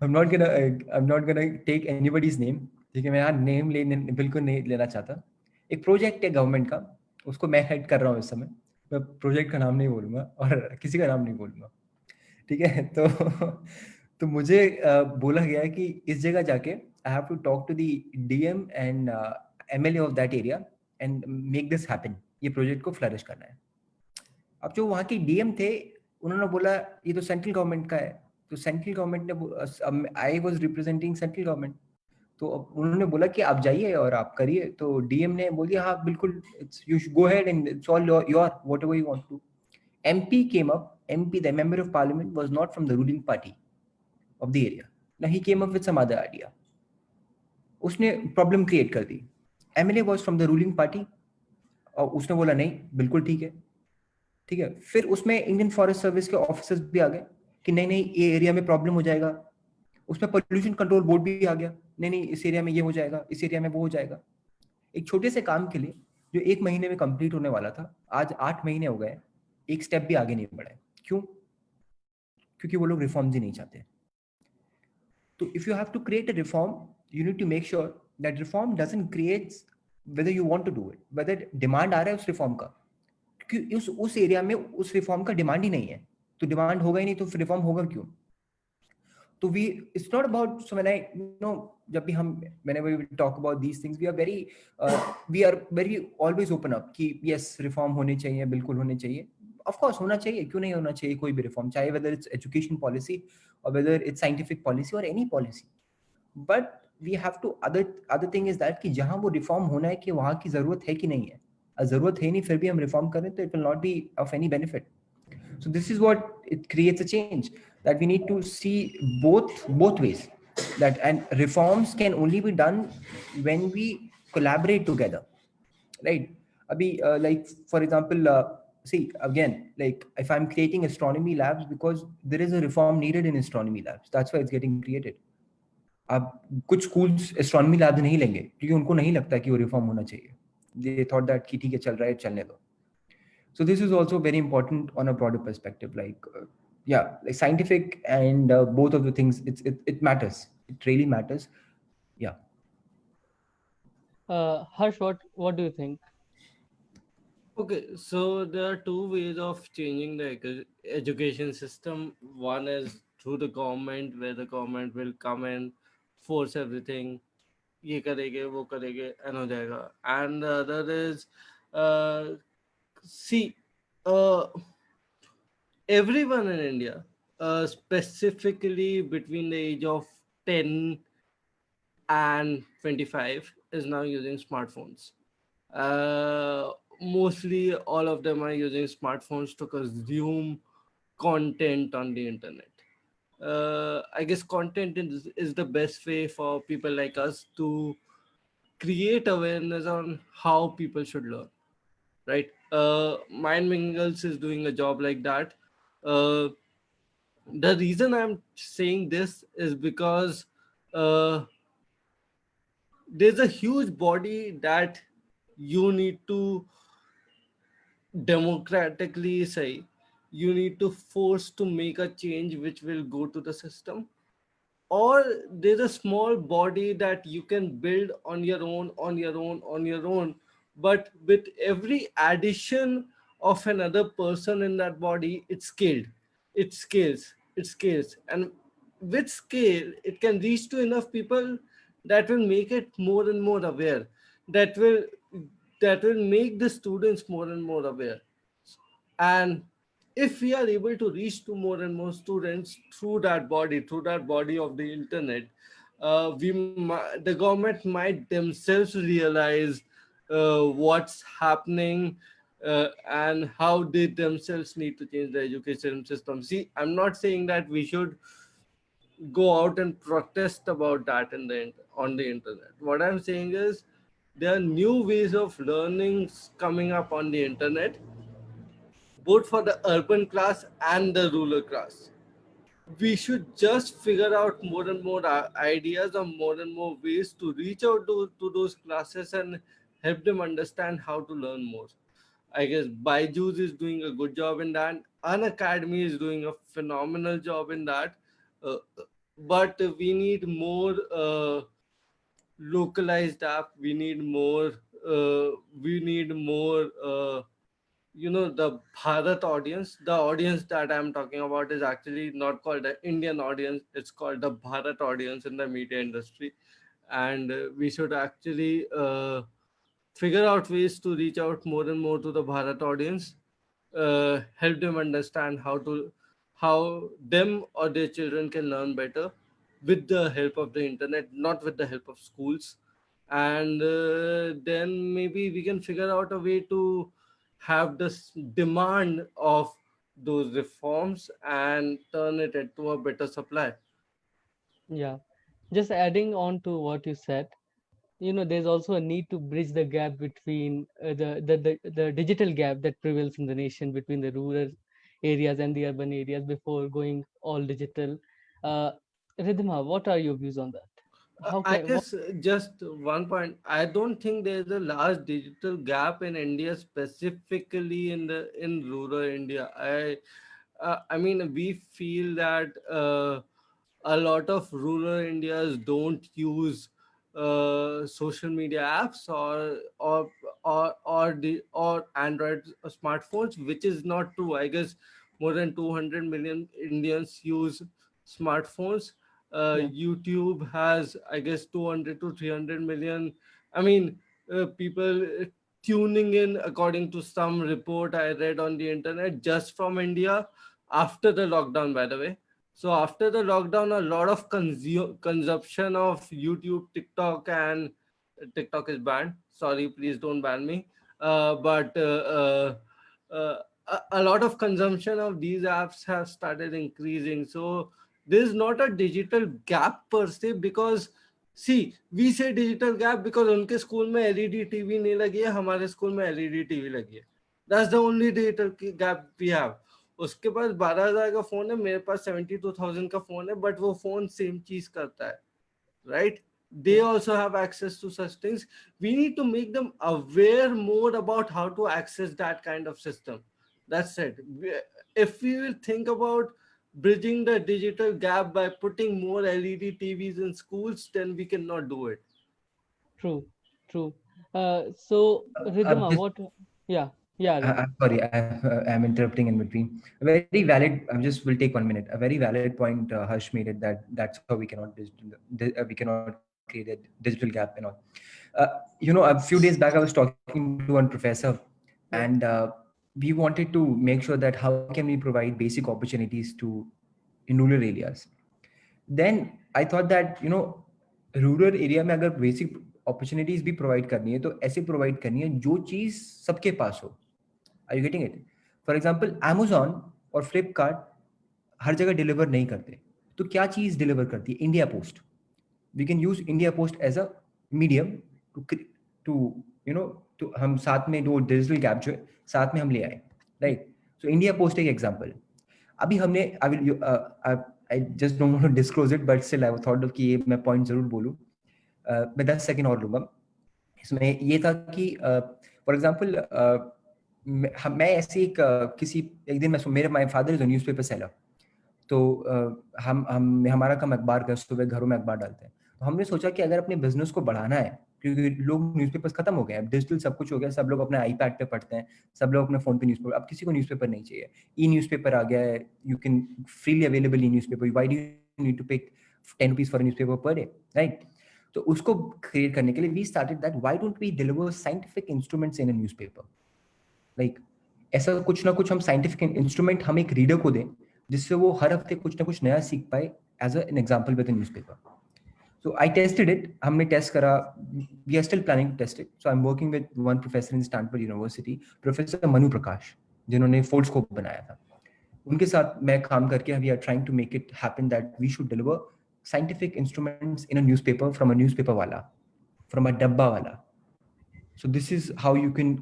I'm not gonna take anybody's name ठीक है मैं यहाँ नेम लेने बिल्कुल नहीं लेना चाहता एक प्रोजेक्ट है गवर्नमेंट का उसको मैं हेड कर रहा हूँ इस समय मैं प्रोजेक्ट का नाम नहीं बोलूंगा और किसी का नाम नहीं बोलूंगा ठीक है तो मुझे बोला गया है कि इस जगह जाके I have to talk to the DM and MLA of that area and make this happen ये प्रोजेक्ट को फ्लरिश करना है अब जो वहाँ के DM थे उन्होंने बोला ये तो सेंट्रल गवर्नमेंट का है तो सेंट्रल गवर्नमेंट ने I was representing central government तो उन्होंने बोला कि आप जाइए और आप करिए तो DM ने बोल दिया हाँ बिल्कुल you go ahead and it's all your whatever you want to MP came up MP the member of parliament was not from the ruling party of the area now he came up with some other idea उसने problem create कर दी MLA was from the ruling party और उसने बोला नहीं बिल्कुल ठीक है फिर उसमें इंडियन फॉरेस्ट सर्विस के ऑफिसर्स भी आ गए कि नहीं नहीं ये एरिया में प्रॉब्लम हो जाएगा उसमें पोल्यूशन कंट्रोल बोर्ड भी आ गया नहीं इस एरिया में ये हो जाएगा इस एरिया में वो हो जाएगा एक छोटे से काम के लिए जो 1 महीने में कंप्लीट होने वाला था आज 8 महीने हो गए एक स्टेप भी आगे नहीं बढ़ा क्यों क्योंकि वो लोग रिफॉर्म्स ही नहीं चाहते तो if you have to create a reform you need to make sure that reform doesn't create whether you want to do it whether demand आ रहा है उस रिफॉर्म का क्योंकि उस एरिया में उस रिफॉर्म का डिमांड ही नहीं है तो डिमांड होगा ही नहीं तो रिफॉर्म होगा क्यों तो we it's not about so when I know जब भी हम whenever we talk about these things we are very always open up कि yes रिफॉर्म होने चाहिए बिल्कुल होने चाहिए ऑफ कोर्स होना चाहिए क्यों नहीं होना चाहिए कोई भी रिफॉर्म चाहे whether it's education policy or whether it's scientific policy or any policy but we have to other thing is that कि जहां वो रिफॉर्म होना है कि वहां की जरूरत है कि नहीं है जरूरत है नहीं फिर भी हम रिफॉर्म करें तो it will not be of any benefit so this is what it creates a change that we need to see both ways that and reforms can only be done when we collaborate together right abhi like for example see again like if I'm creating astronomy labs because there is a reform needed in astronomy labs that's why it's getting created अब कुछ schools astronomy lab नहीं लेंगे क्योंकि उनको नहीं लगता कि वो रिफॉर्म होना चाहिए दे थॉट दैट कि ठीक है चल रहा है चलने दो so this is also very important on a broader perspective like yeah like scientific and both of the things it matters it really matters yeah Harsh, what do you think? Okay, so there are two ways of changing the education system. One is through the government, where the government will come and force everything. ये करेंगे वो करेंगे and हो जाएगा. And the other is see uh, everyone in India, specifically between the age of 10 and 25, is now using smartphones. Mostly all of them are using smartphones to consume content on the internet. I guess content is the best way for people like us to create awareness on how people should learn, right? Mind Mingles is doing a job like that. uh, the reason I'm saying this is because uh, there's a huge body that you need to democratically say, you need to force to make a change which will go to the system, or there's a small body that you can build on your own, on your own. But with every addition of another person in that body, it's scaled, it scales, and with scale it can reach to enough people that will make it more and more aware, that will that will make the students more and more aware. And if we are able to reach to more and more students through that body of the internet, the government might themselves realize what's happening, and how they themselves need to change the education system. See, I'm not saying that we should go out and protest about that on the internet. What I'm saying is there are new ways of learning coming up on the internet, both for the urban class and the rural class. We should just figure out more and more ideas or more and more ways to reach out to those classes and help them understand how to learn more. I guess Byju's is doing a good job in that. An Academy is doing a phenomenal job in that. Uh, but we need more localized app. We need more the Bharat audience. The audience that I'm talking about is actually not called the Indian audience, it's called the Bharat audience in the media industry. And we should actually figure out ways to reach out more and more to the Bharat audience, help them understand how them or their children can learn better with the help of the internet, not with the help of schools. And then maybe we can figure out a way to have this demand of those reforms and turn it into a better supply. Yeah, just adding on to what you said, there's also a need to bridge the gap between the digital gap that prevails in the nation between the rural areas and the urban areas before going all digital. uh, Ridhima, what are your views on that? How I can what guess just one point. I don't think there's a large digital gap in India, specifically in rural India. I mean, we feel that a lot of rural Indias don't use social media apps or Android smartphones, which is not true. I guess more than 200 million Indians use smartphones. Yeah, YouTube has, I guess, 200 to 300 million. I mean, people tuning in, according to some report I read on the internet, just from India after the lockdown, by the way. So after the lockdown, a lot of consumption of YouTube, TikTok, and TikTok is banned. Sorry, please don't ban me. But a lot of consumption of these apps have started increasing. So there's not a digital gap per se, because see, we say digital gap because उनके school में LED TV नहीं लगी है, हमारे school में LED TV लगी है. That's the only digital gap we have. उसके पास 12,000 का फोन है, मेरे पास 72,000 का फोन है, बट वो फोन सेम चीज करता है, right? They yeah, also have access to such things. We need to make them aware more about how to access that kind of system. That's it. If we will think about bridging the digital gap by putting more LED TVs in schools, then we cannot do it. true, true. So I'm Ridhima, just what? Yeah, yeah, Ridhima. I'm sorry, I'm interrupting in between. A very valid. I'm just will take 1 minute. A very valid point Harsh made it, that that's how we cannot create a digital gap and all. A few days back I was talking to one professor, and Yeah, we wanted to make sure that how can we provide basic opportunities to in rural areas. Then I thought that rural area में अगर basic opportunities भी provide करनी है तो ऐसे provide करनी है जो चीज सबके पास हो. Are you getting it? For example Amazon और फ्लिपकार्ट हर जगह डिलीवर नहीं करते. तो क्या चीज़ डिलीवर करती है? India Post. We can use India Post as a medium to to you know तो हम साथ में जो डिजिटल गैप जो है साथ में हम ले आए, राइट? सो इंडिया पोस्ट एक एग्जांपल. अभी हमने I just don't want to disclose it, but still I thought कि ये मैं पॉइंट जरूर बोलूं. मैं 10 सेकंड और लूंगा. इसमें ये था कि फॉर एग्जांपल मैं ऐसे किसी एक दिन मैं मेरे my father is a newspaper seller. तो हम हमारा काम अखबार का, सुबह घरों में अखबार डालते हैं. तो हमने सोचा कि अगर अपने बिजनेस को बढ़ाना है, क्योंकि लोग न्यूज़पेपर्स खत्म हो गए हैं, डिजिटल सब कुछ हो गया, सब लोग अपने आईपैड पे पढ़ते हैं, सब लोग अपने फोन पे न्यूज़पेपर, अब किसी को न्यूज़पेपर नहीं चाहिए. ई न्यूज़पेपर आ गया है, you can freely available e newspaper. Why do you need to pay 10 rupees for newspaper per day, right? तो उसको क्रिएट करने के लिए we started that why don't we deliver scientific instruments in a newspaper. Like ऐसा कुछ ना कुछ हम साइंटिफिक इंस्ट्रूमेंट हम एक रीडर को दें, जिससे वो हर हफ्ते कुछ ना कुछ नया सीख पाए, as an example with newspaper. So I tested it. हमने टेस्ट करा. We are still planning to test it. So I am working with one professor in Stanford university, professor Manu Prakash, जिन्होंने फोल्डस्कोप बनाया था. उनके साथ मैं काम करके we are trying to make it happen that we should deliver scientific instruments in a newspaper from a newspaper वाला, from a डब्बा वाला. So this is how you can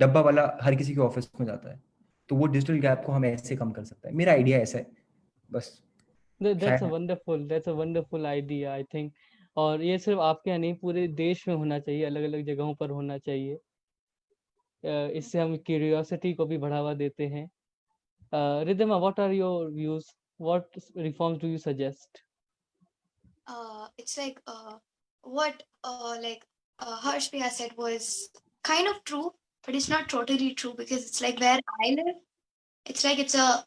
डब्बा वाला हर किसी के ऑफिस में जाता है, तो वो डिजिटल गैप को हम ऐसे कम कर सकते हैं. मेरा आइडिया ऐसा है बस. That's a शायद wonderful idea, I think. और ये सिर्फ आपके यहाँ नहीं, पूरे देश में होना चाहिए, अलग अलग जगहों पर होना चाहिए. इससे हम क्यूरियोसिटी को भी बढ़ावा देते हैं. Riddhima, what are your views? What reforms do you suggest? It's like what Harshpriya said was kind of true, but it's not totally true because it's like where I live, it's like it's a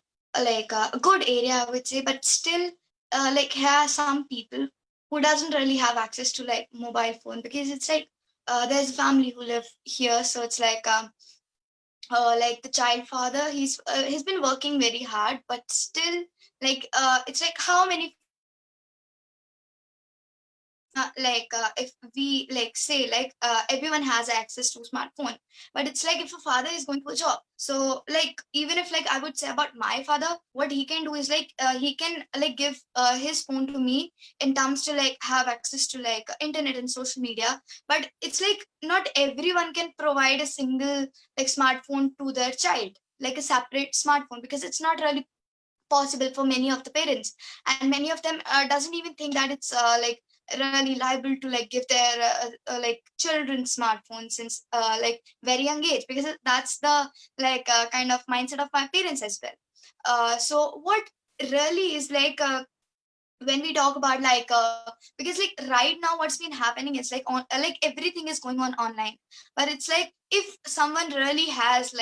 good area, I would say, but still like here some people who doesn't really have access to like mobile phone because it's like there's a family who live here, so it's like the child father, he's been working very hard, but still it's like how many families can afford to like buy a smartphone. If we like say everyone has access to smartphone, but it's like if a father is going to a job, so like even if like I would say about my father, what he can do is like he can like give his phone to me in terms to like have access to like internet and social media, but it's like not everyone can provide a single like smartphone to their child, like a separate smartphone, because it's not really possible for many of the parents, and many of them doesn't even think that it's like really liable to like give their like children smartphones since like very young age, because that's the kind of mindset of my parents as well. So what really is like when we talk about because like right now what's been happening is like on like everything is going on online, but it's like if someone really has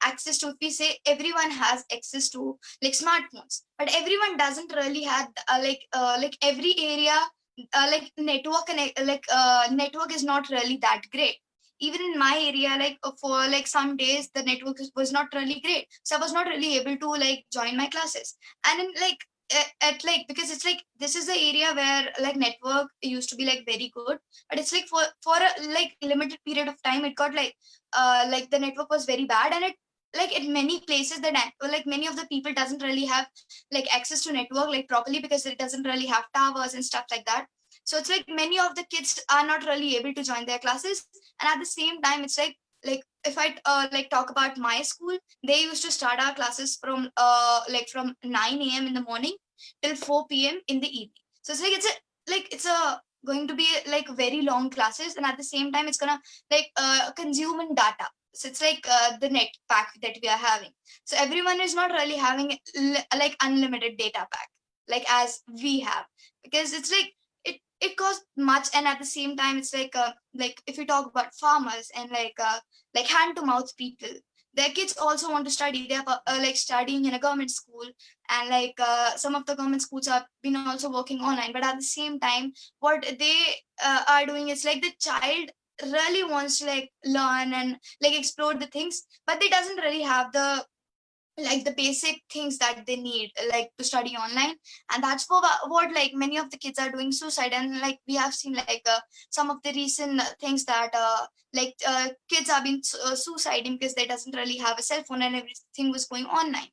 access to, if we say everyone has access to like smartphones, but everyone doesn't really have like every area like network network is not really that great. Even in my area, like for like some days the network was not really great, so I was not really able to like join my classes. And in like at like, because it's like this is the area where like network used to be like very good, but it's like for a like limited period of time it got like the network was very bad, and it like in many places the like many of the people doesn't really have like access to network like properly because it doesn't really have towers and stuff like that. So it's like many of the kids are not really able to join their classes, and at the same time it's like if I like talk about my school, they used to start our classes from like from 9 a.m. in the morning till 4 p.m. in the evening. So it's like it's a going to be like very long classes, and at the same time it's gonna like consume in data. So it's like the net pack that we are having. So everyone is not really having like unlimited data pack like as we have, because it's like it costs much, and at the same time it's like if you talk about farmers and like hand to mouth people, their kids also want to study. They're like studying in a government school, and like some of the government schools have been also working online, but at the same time what they are doing is like the child really wants to like learn and like explore the things, but they doesn't really have the basic things that they need like to study online. And that's for what like many of the kids are doing suicide. And like we have seen some of the recent things that kids have been suiciding because they doesn't really have a cell phone and everything was going online.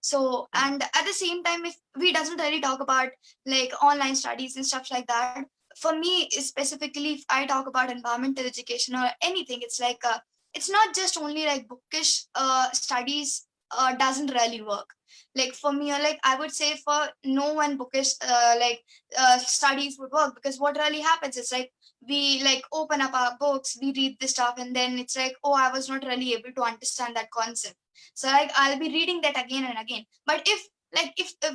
So, and at the same time, if we doesn't really talk about like online studies and stuff like that, for me specifically, if I talk about environmental education or anything, it's like it's not just only like bookish studies doesn't really work. Like for me, or like I would say for no one, bookish studies would work, because what really happens is like we like open up our books, we read the stuff, and then it's like, oh, I was not really able to understand that concept. So like I'll be reading that again and again. But if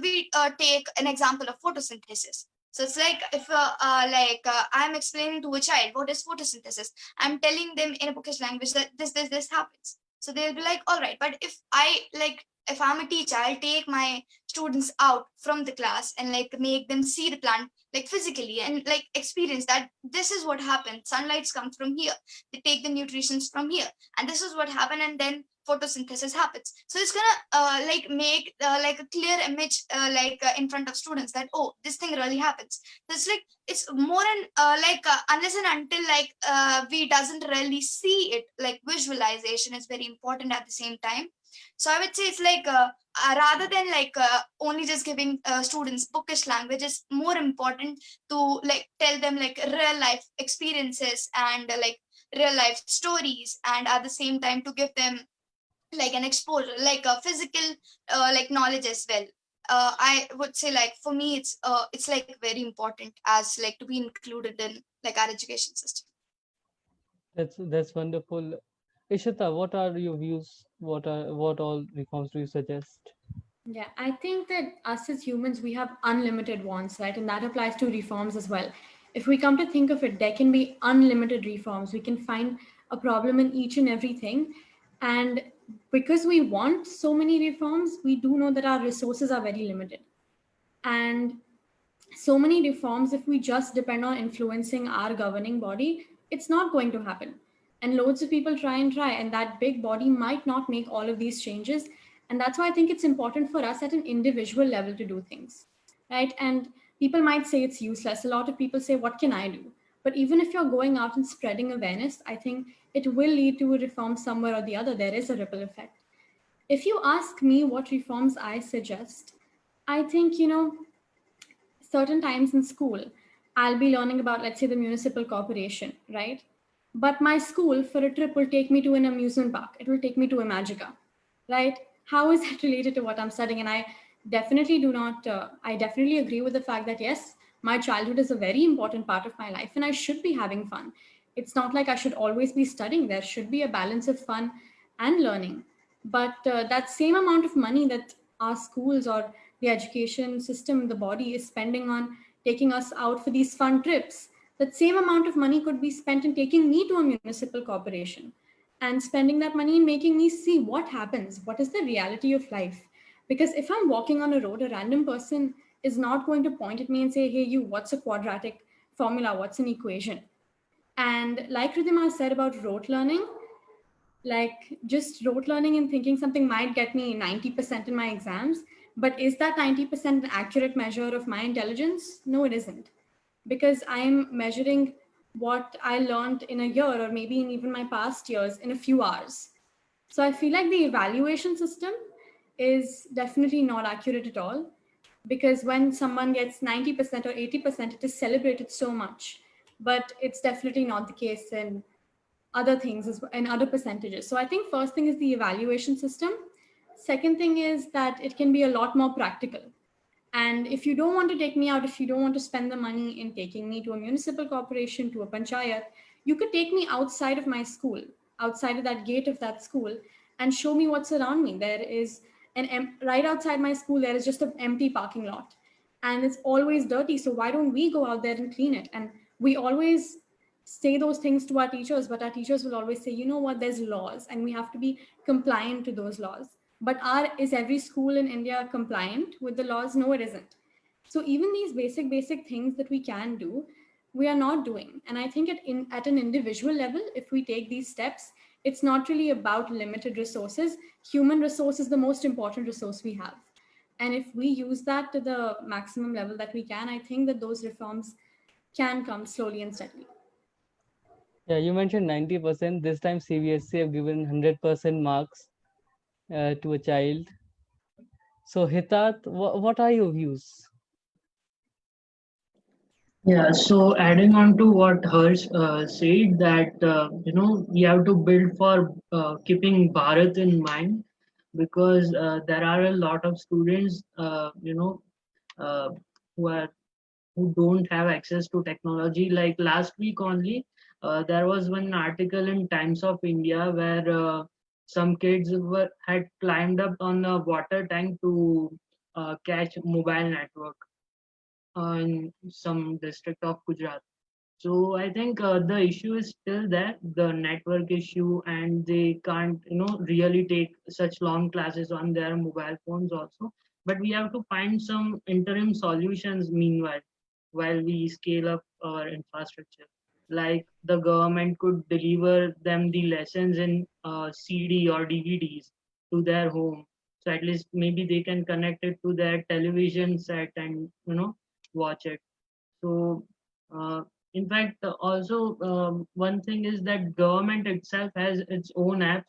we take an example of photosynthesis, so it's like if I'm explaining to a child what is photosynthesis, I'm telling them in a bookish language that this happens. So they'll be like, all right. But if I'm a teacher, I'll take my students out from the class and like make them see the plant like physically and like experience that this is what happened. Sunlights come from here. They take the nutritions from here, and this is what happened. And then photosynthesis happens. So it's gonna like make like a clear image in front of students that, oh, this thing really happens. So it's like it's more and unless and until we doesn't really see it, like visualization is very important at the same time. So I would say it's like rather than only just giving students bookish language, is more important to like tell them like real life experiences and real life stories, and at the same time to give them like an exposure, like a physical like knowledge as well. I would say like for me it's like very important as like to be included in like our education system. That's wonderful. Ishita, what are your views? What all reforms do you suggest? Yeah, I think that us as humans, we have unlimited wants, right? And that applies to reforms as well. If we come to think of it, there can be unlimited reforms. We can find a problem in each and everything. And because we want so many reforms, we do know that our resources are very limited. And so many reforms, if we just depend on influencing our governing body, it's not going to happen. And loads of people try, and that big body might not make all of these changes. And that's why I think it's important for us at an individual level to do things, right? And people might say it's useless. A lot of people say, what can I do? But even if you're going out and spreading awareness, I think it will lead to a reform somewhere or the other. There is a ripple effect. If you ask me what reforms I suggest, I think, certain times in school, I'll be learning about, let's say, the municipal corporation, right? But my school for a trip will take me to an amusement park. It will take me to a Magica, right? How is that related to what I'm studying? And I definitely do not, I definitely agree with the fact that, yes, my childhood is a very important part of my life and I should be having fun. It's not like I should always be studying. There should be a balance of fun and learning. But that same amount of money that our schools or the education system, the body is spending on taking us out for these fun trips, that same amount of money could be spent in taking me to a municipal corporation and spending that money in making me see what happens, what is the reality of life. Because if I'm walking on a road, a random person is not going to point at me and say, hey, you, what's a quadratic formula? What's an equation? And like Ridhima said about rote learning, like just rote learning and thinking something might get me 90% in my exams, but is that 90% an accurate measure of my intelligence? No, it isn't, because I'm measuring what I learned in a year or maybe in even my past years in a few hours. So I feel like the evaluation system is definitely not accurate at all, because when someone gets 90% or 80%, it is celebrated so much, but it's definitely not the case in other things and other percentages. So I think first thing is the evaluation system. Second thing is that it can be a lot more practical. And if you don't want to take me out, if you don't want to spend the money in taking me to a municipal corporation, to a panchayat, you could take me outside of my school, outside of that gate of that school, and show me what's around me. There is right outside my school, there is just an empty parking lot, and it's always dirty. So why don't we go out there and clean it? And we always say those things to our teachers, but our teachers will always say, you know what, there's laws and we have to be compliant to those laws. But is every school in India compliant with the laws? No, it isn't. So even these basic things that we can do, we are not doing. And I think at an individual level, if we take these steps, it's not really about limited resources. Human resource is the most important resource we have. And if we use that to the maximum level that we can, I think that those reforms can come slowly and steadily. Yeah, you mentioned 90%. This time CBSE have given 100% marks to a child. So Hitat, what are your views? Yeah, so adding on to what Harsh said, that we have to build for keeping Bharat in mind, because there are a lot of students uh, who are who don't have access to technology. Like last week only, there was one article in Times of India where some kids had climbed up on a water tank to catch mobile network in some district of Gujarat. So I think the issue is still there, the network issue, and they can't, really take such long classes on their mobile phones also. But we have to find some interim solutions meanwhile, while we scale up our infrastructure. Like the government could deliver them the lessons in CD or DVDs to their home. So at least maybe they can connect it to their television set and, watch it. So, in fact, also one thing is that government itself has its own apps,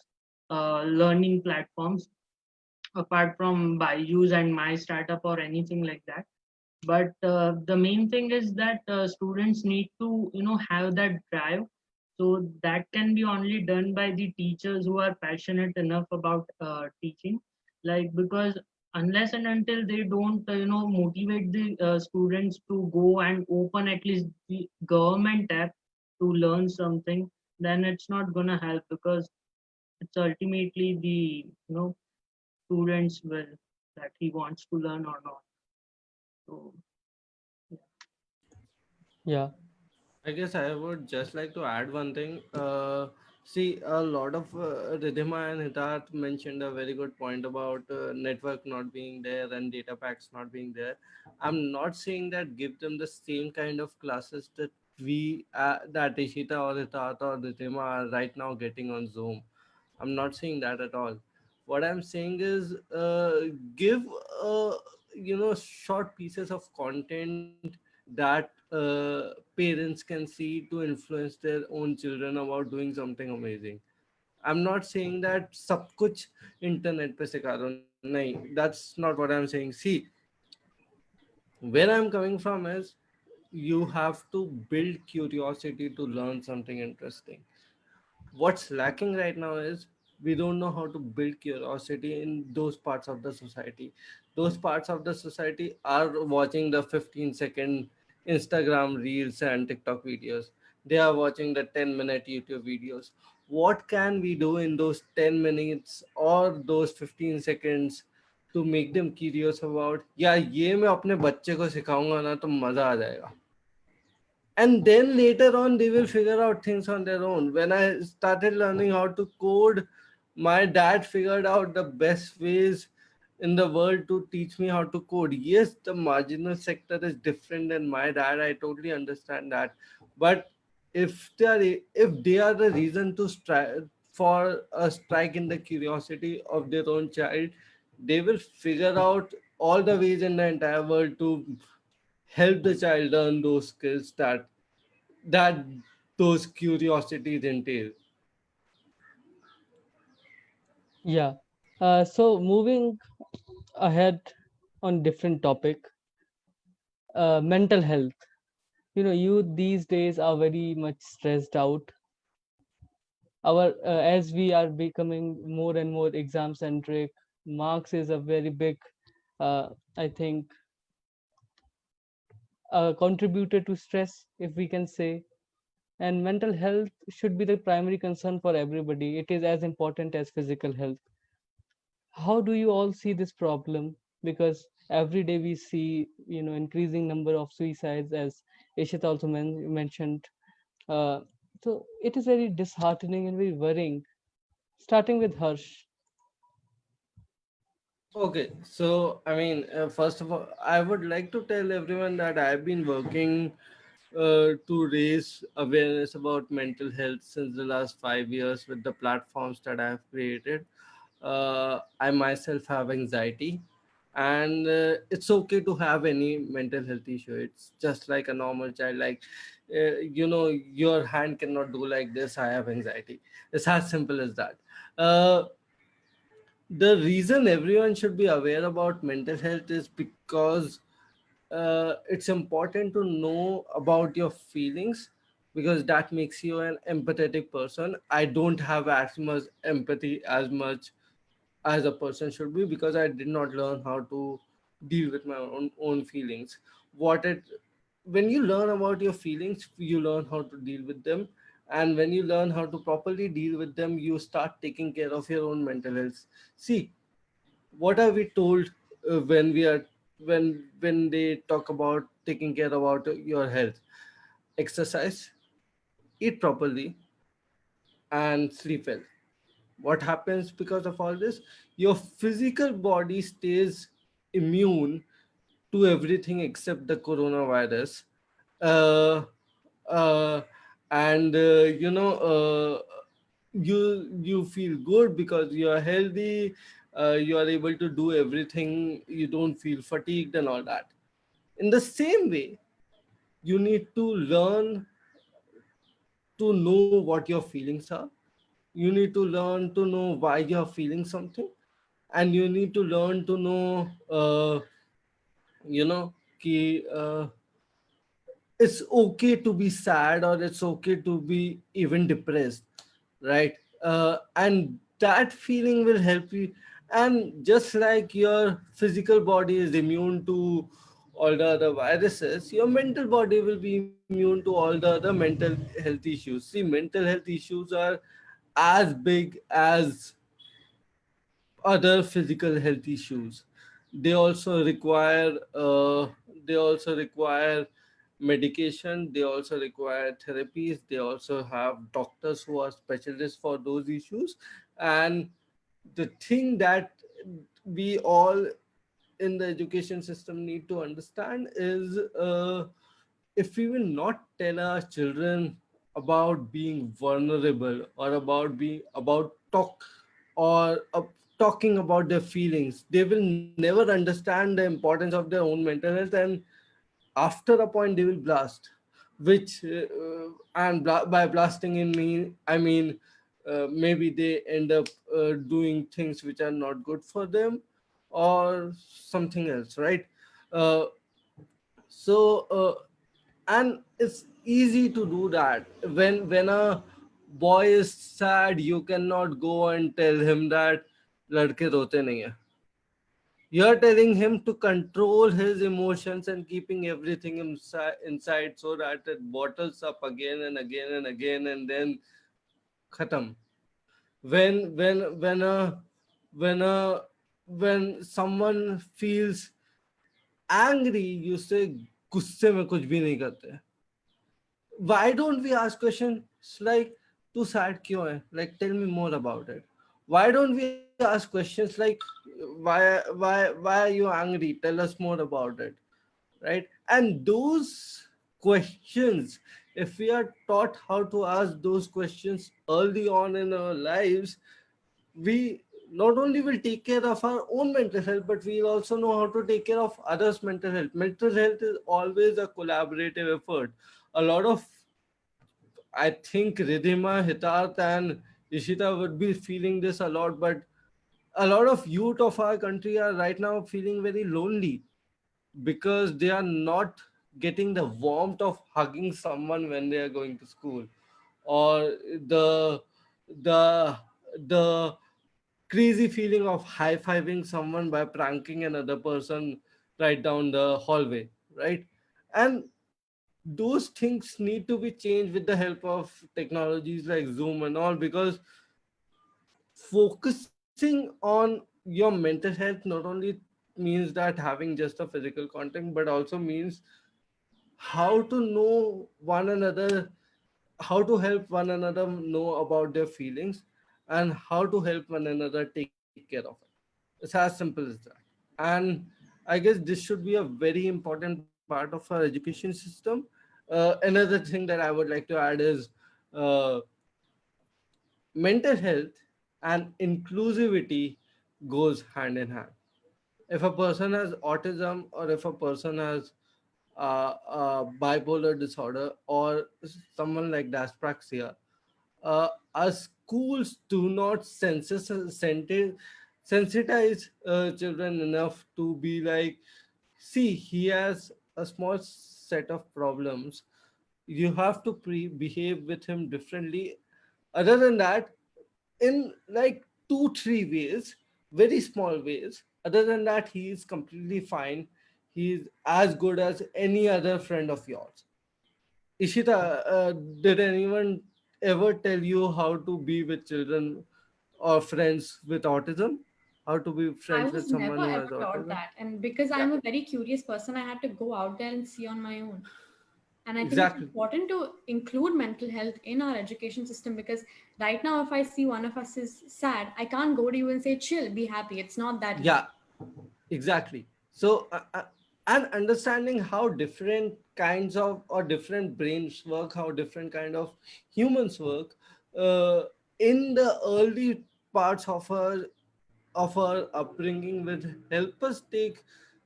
learning platforms, apart from Byju's and My Startup or anything like that. But the main thing is that students need to, have that drive. So that can be only done by the teachers who are passionate enough about teaching. Like, because unless and until they don't motivate the students to go and open at least the government app to learn something, then it's not gonna help, because it's ultimately the students will, that he wants to learn or not. So Yeah, I guess I would just like to add one thing. See, a lot of Ridhima and Hitat mentioned a very good point about network not being there and data packs not being there. I'm not saying that give them the same kind of classes that that Ishita or Hitat or Ridhima are right now getting on Zoom. I'm not saying that at all. What I'm saying is give short pieces of content that parents can see to influence their own children about doing something amazing. I'm not saying that सब कुछ internet पे सिखा दो नहीं, that's not what I'm saying. See, where I'm coming from is you have to build curiosity to learn something interesting. What's lacking right now is we don't know how to build curiosity in those parts of the society. Those parts of the society are watching the 15-second Instagram reels and TikTok videos. They are watching the 10-minute YouTube videos. What can we do in those 10 minutes or those 15 seconds to make them curious about, या ये मैं अपने बच्चे को सिखाऊंगा ना तो मजा आ जाएगा. And then later on they will figure out things on their own. When I started learning how to code, my dad figured out the best ways in the world to teach me how to code. Yes, the marginal sector is different than my dad, I totally understand that. But if they are the reason to strike for a strike in the curiosity of their own child, they will figure out all the ways in the entire world to help the child learn those skills that those curiosities entail. yeah. So moving ahead on different topic, mental health. Youth these days are very much stressed out. Our As we are becoming more and more exam centric, marks is a very big, I think, contributor to stress, if we can say. And mental health should be the primary concern for everybody. It is as important as physical health. How do you all see this problem? Because every day we see, increasing number of suicides, as Ishit also mentioned. uh, so it is very disheartening and very worrying. Starting with Harsh. Okay, so I mean, first of all, I would like to tell everyone that I've been working to raise awareness about mental health since the last 5 years with the platforms that I have created. I myself have anxiety, and it's okay to have any mental health issue. It's just like a normal child. Like, your hand cannot do like this. I have anxiety. It's as simple as that. Uh, The reason everyone should be aware about mental health is because it's important to know about your feelings, because that makes you an empathetic person. I don't have as much empathy as much as a person should be, because I did not learn how to deal with my own feelings. What it When you learn about your feelings, you learn how to deal with them, and when you learn how to properly deal with them, you start taking care of your own mental health. See, what are we told when we are when they talk about taking care about your health? Exercise, eat properly, and sleep well. What happens because of all this? Your physical body stays immune to everything except the coronavirus. uh, uh, and you feel good because you are healthy. You are able to do everything, you don't feel fatigued and all that. In the same way, you need to learn to know what your feelings are. You need to learn to know why you're feeling something, and you need to learn to know you know ki, it's okay to be sad, or it's okay to be even depressed, right? And that feeling will help you. And just like your physical body is immune to all the other viruses, your mental body will be immune to all the other mental health issues. See, mental health issues are as big as other physical health issues. They also require medication. They also require therapies. They also have doctors who are specialists for those issues. And the thing that we all in the education system need to understand is, if we will not tell our children about being vulnerable, or about being about talk or talking about their feelings, they will never understand the importance of their own mental health. And after a point they will blast, which by blasting in me I mean, maybe they end up doing things which are not good for them, or something else, right? uh, so and it's easy to do that. When a boy is sad, you cannot go and tell him that ladke rote nahi hai. You're telling him to control his emotions and keeping everything inside, so that it bottles up again and again and again, and then khatam. When when when a when a when someone feels angry, you say गुस्से में कुछ भी नहीं करते. Why don't we ask questions like, तू sad क्यों है? Like, tell me more about it. Why don't we ask questions like, why are you angry? Tell us more about it, right? And those questions, if we are taught how to ask those questions early on in our lives, we not only will take care of our own mental health, but we'll also know how to take care of others' mental health. Mental health is always a collaborative effort. A lot of, I think Ridhima, Hitarth, and Ishita would be feeling this a lot, but a lot of youth of our country are right now feeling very lonely, because they are not getting the warmth of hugging someone when they are going to school, or the the crazy feeling of high-fiving someone by pranking another person right down the hallway, right? And those things need to be changed with the help of technologies like Zoom and all, because focusing on your mental health not only means that having just a physical contact, but also means how to know one another, how to help one another know about their feelings, and how to help one another take care of it. It's as simple as that. And I guess this should be a very important part of our education system. Another thing that I would like to add is, uh, mental health and inclusivity goes hand in hand. If a person has autism, or if a person has bipolar disorder, or someone like dyspraxia, our schools do not sensitize children enough to be like, see, he has a small set of problems, you have to behave with him differently. Other than that, in like 2 3 ways, very small ways, other than that he is completely fine. He's as good as any other friend of yours. Ishita, did anyone ever tell you how to be with children or friends with autism, how to be I friends with was someone never who has ever taught autism? that. And because Yeah, I'm a very curious person, I had to go out there and see on my own. And I think it's exactly. important to include mental health in our education system, because right now, if I see one of us is sad, I can't go to you and say, chill, be happy. It's not that Yeah, easy. exactly. So and understanding how different kinds of or different brains work, how different kind of humans work, uh, in the early parts of our upbringing will help us take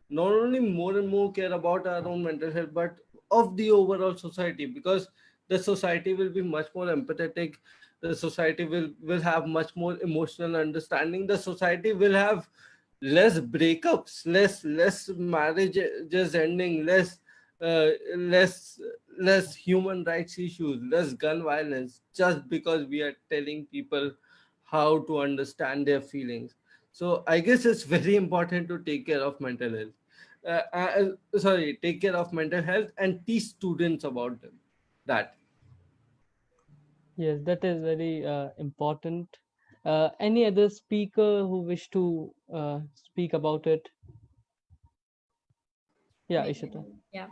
not only more and more care about our own mental health, but of the overall society, because the society will be much more empathetic. The society will have much more emotional understanding. The society will have less breakups, less marriages ending, less less human rights issues, less gun violence, just because we are telling people how to understand their feelings. So I guess it's very important to take care of mental health. Sorry, take care of mental health and teach students about them. That. Yes, that is very important. Any other speaker who wish to speak about it? Yeah, Me. Ishita. Yeah.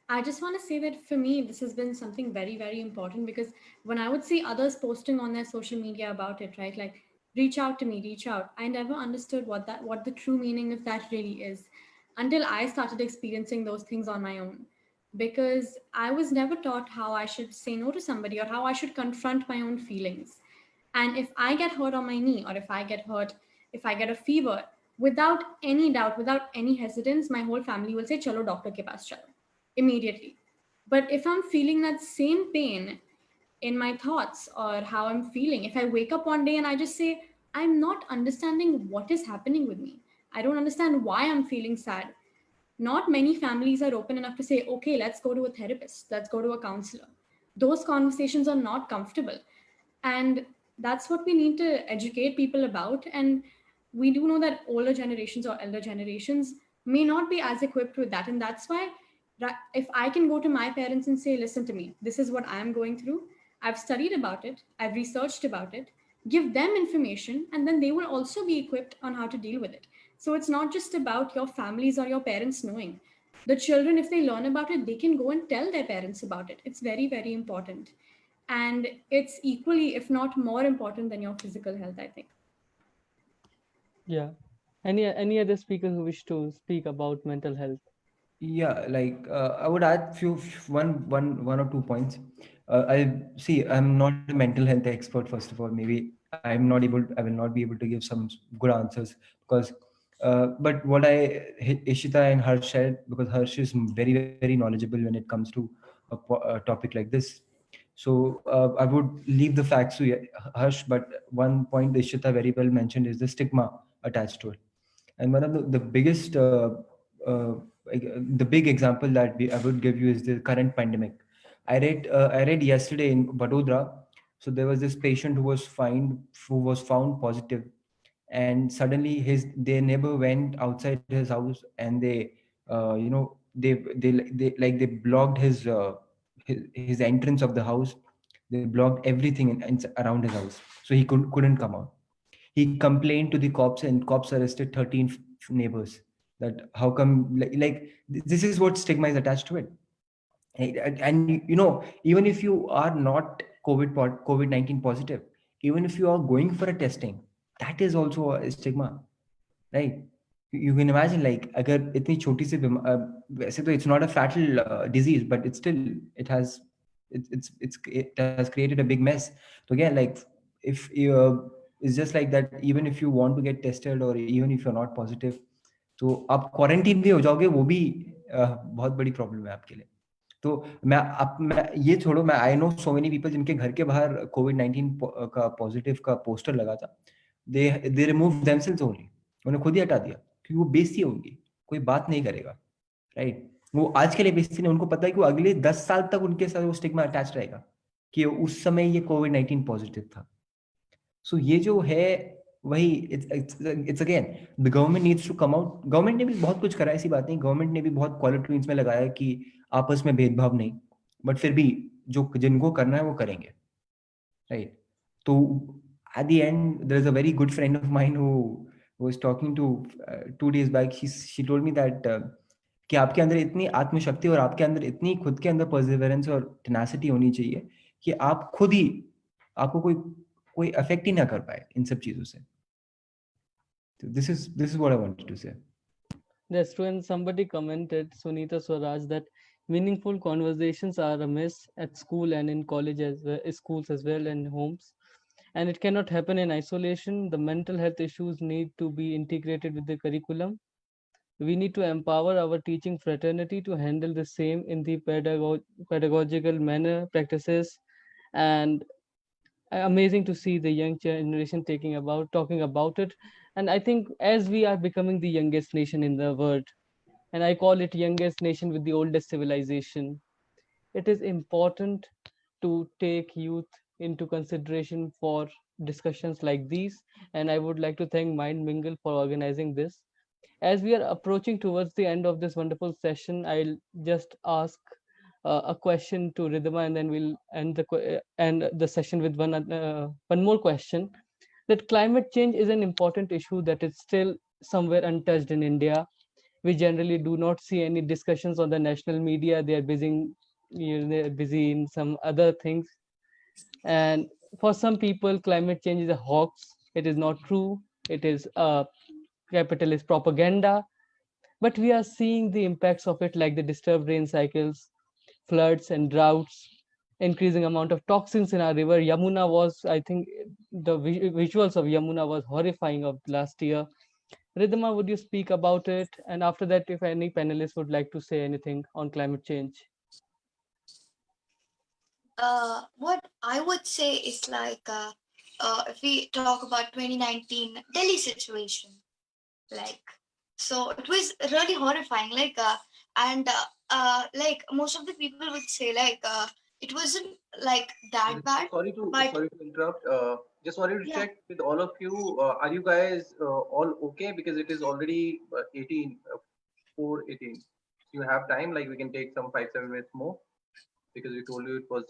I just want to say that for me, this has been something very, very important, because when I would see others posting on their social media about it, right? Like, reach out to me, reach out. I never understood what the true meaning of that really is until I started experiencing those things on my own. Because I was never taught how I should say no to somebody or how I should confront my own feelings. And if I get hurt on my knee, or if I get hurt, if I get a fever, without any doubt, without any hesitance, my whole family will say, Chalo, doctor ke paas chalo, immediately. But if I'm feeling that same pain in my thoughts or how I'm feeling, if I wake up one day and I just say, I'm not understanding what is happening with me, I don't understand why I'm feeling sad. Not many families are open enough to say, okay, let's go to a therapist, let's go to a counselor. Those conversations are not comfortable. And that's what we need to educate people about. And we do know that older generations or elder generations may not be as equipped with that. And that's why, if I can go to my parents and say, listen to me, this is what I'm going through, I've studied about it, I've researched about it, give them information, and then they will also be equipped on how to deal with it. So it's not just about your families or your parents knowing. The children, if they learn about it, they can go and tell their parents about it. It's very, very important. And it's equally, if not more important than your physical health, I think. Yeah. Any other speaker who wish to speak about mental health? Yeah, like I would add one or 2 points. I see. I'm not a mental health expert. First of all, maybe I'm not able. I will not be able to give some good answers because. But what Ishita and Harsh shared, because Harsh is very knowledgeable when it comes to a topic like this. So I would leave the facts to Harsh. But one point Ishita very well mentioned is the stigma attached to it. And one of the biggest, the big example that I would give you is the current pandemic. I read yesterday in Vadodara. So there was this patient who was found positive, and suddenly their neighbor went outside his house and they blocked his entrance of the house. They blocked everything around his house, so he couldn't come out. He complained to the cops, and cops arrested 13 neighbors. That how come, this is what stigma is attached to it. And even if you are not COVID-19 positive, even if you are going for a testing, that is also a stigma, right? You can imagine, like, अगर इतनी छोटी सी वैसे तो it's not a fatal disease, but it has it has created a big mess. So again, like, if you it's just like that. Even if you want to get tested, or even if you're not positive, तो आप quarantine भी हो जाओगे, वो भी बहुत बड़ी problem है आपके लिए. तो मैं ये छोड़ो, मैं I know so many people जिनके घर के बाहर COVID-19 का पॉजिटिव का पोस्टर लगा था. They remove themselves only. उन्होंने खुद ही हटा दिया क्योंकि वो बेइज्जती होगी, कोई बात नहीं करेगा, राइट? वो आज के लिए बेइज्जती नहीं, उनको पता है कि वो अगले 10 साल तक उनके साथ वो स्टिग्मा अटैच रहेगा कि उस समय ये कोविड-19 पॉजिटिव था। सो ये जो है वही, it's again the government needs to come out. Government ने भी बहुत कुछ करा, ऐसी बात नहीं, गवर्नमेंट ने भी बहुत क्वालिटीज में लगाया कि आपस में भेदभाव नहीं, बट फिर भी जो जिनको करना है वो करेंगे, राइट? तो at the end there's a very good friend of mine who was talking to 2 days back. She told me that कि आपके अंदर इतनी आत्मशक्ति और आपके अंदर इतनी खुद के अंदर परसिवरेंस और टेनासिटी होनी चाहिए कि आप खुद ही, आपको कोई कोई अफेक्ट ही ना कर पाए इन सब चीजों से। तो this is what I wanted to say. That's true. And somebody commented, Sunita Swaraj, that meaningful conversations are a miss at school and in college as well, schools as well, and homes. And it cannot happen in isolation. The mental health issues need to be integrated with the curriculum. We need to empower our teaching fraternity to handle the same in the pedagogical manner practices. And amazing to see the young generation talking about it. And I think as we are becoming the youngest nation in the world, and I call it youngest nation with the oldest civilization, it is important to take youth into consideration for discussions like these. And I would like to thank Mind Mingle for organizing this. As we are approaching towards the end of this wonderful session, I'll just ask a question to Ridhima, and then we'll end the session with one more question. That climate change is an important issue that is still somewhere untouched in India. We generally do not see any discussions on the national media. They are busy, they're busy in some other things. And for some people, climate change is a hoax. It is not true. It is a capitalist propaganda. But we are seeing the impacts of it, like the disturbed rain cycles, floods and droughts, increasing amount of toxins in our river. Yamuna was, I think, the visuals of Yamuna was horrifying of last year. Ridhima, would you speak about it? And after that, if any panelists would like to say anything on climate change. What I would say is like, if we talk about 2019 Delhi situation, like, so it was really horrifying. Like, like most of the people would say like, it wasn't like that bad, but Sorry to interrupt. Just wanted to yeah. check with all of you. Are you guys all okay? Because it is already 18, 4:18. You have time. Like we can take some 5-7 minutes more because we told you it was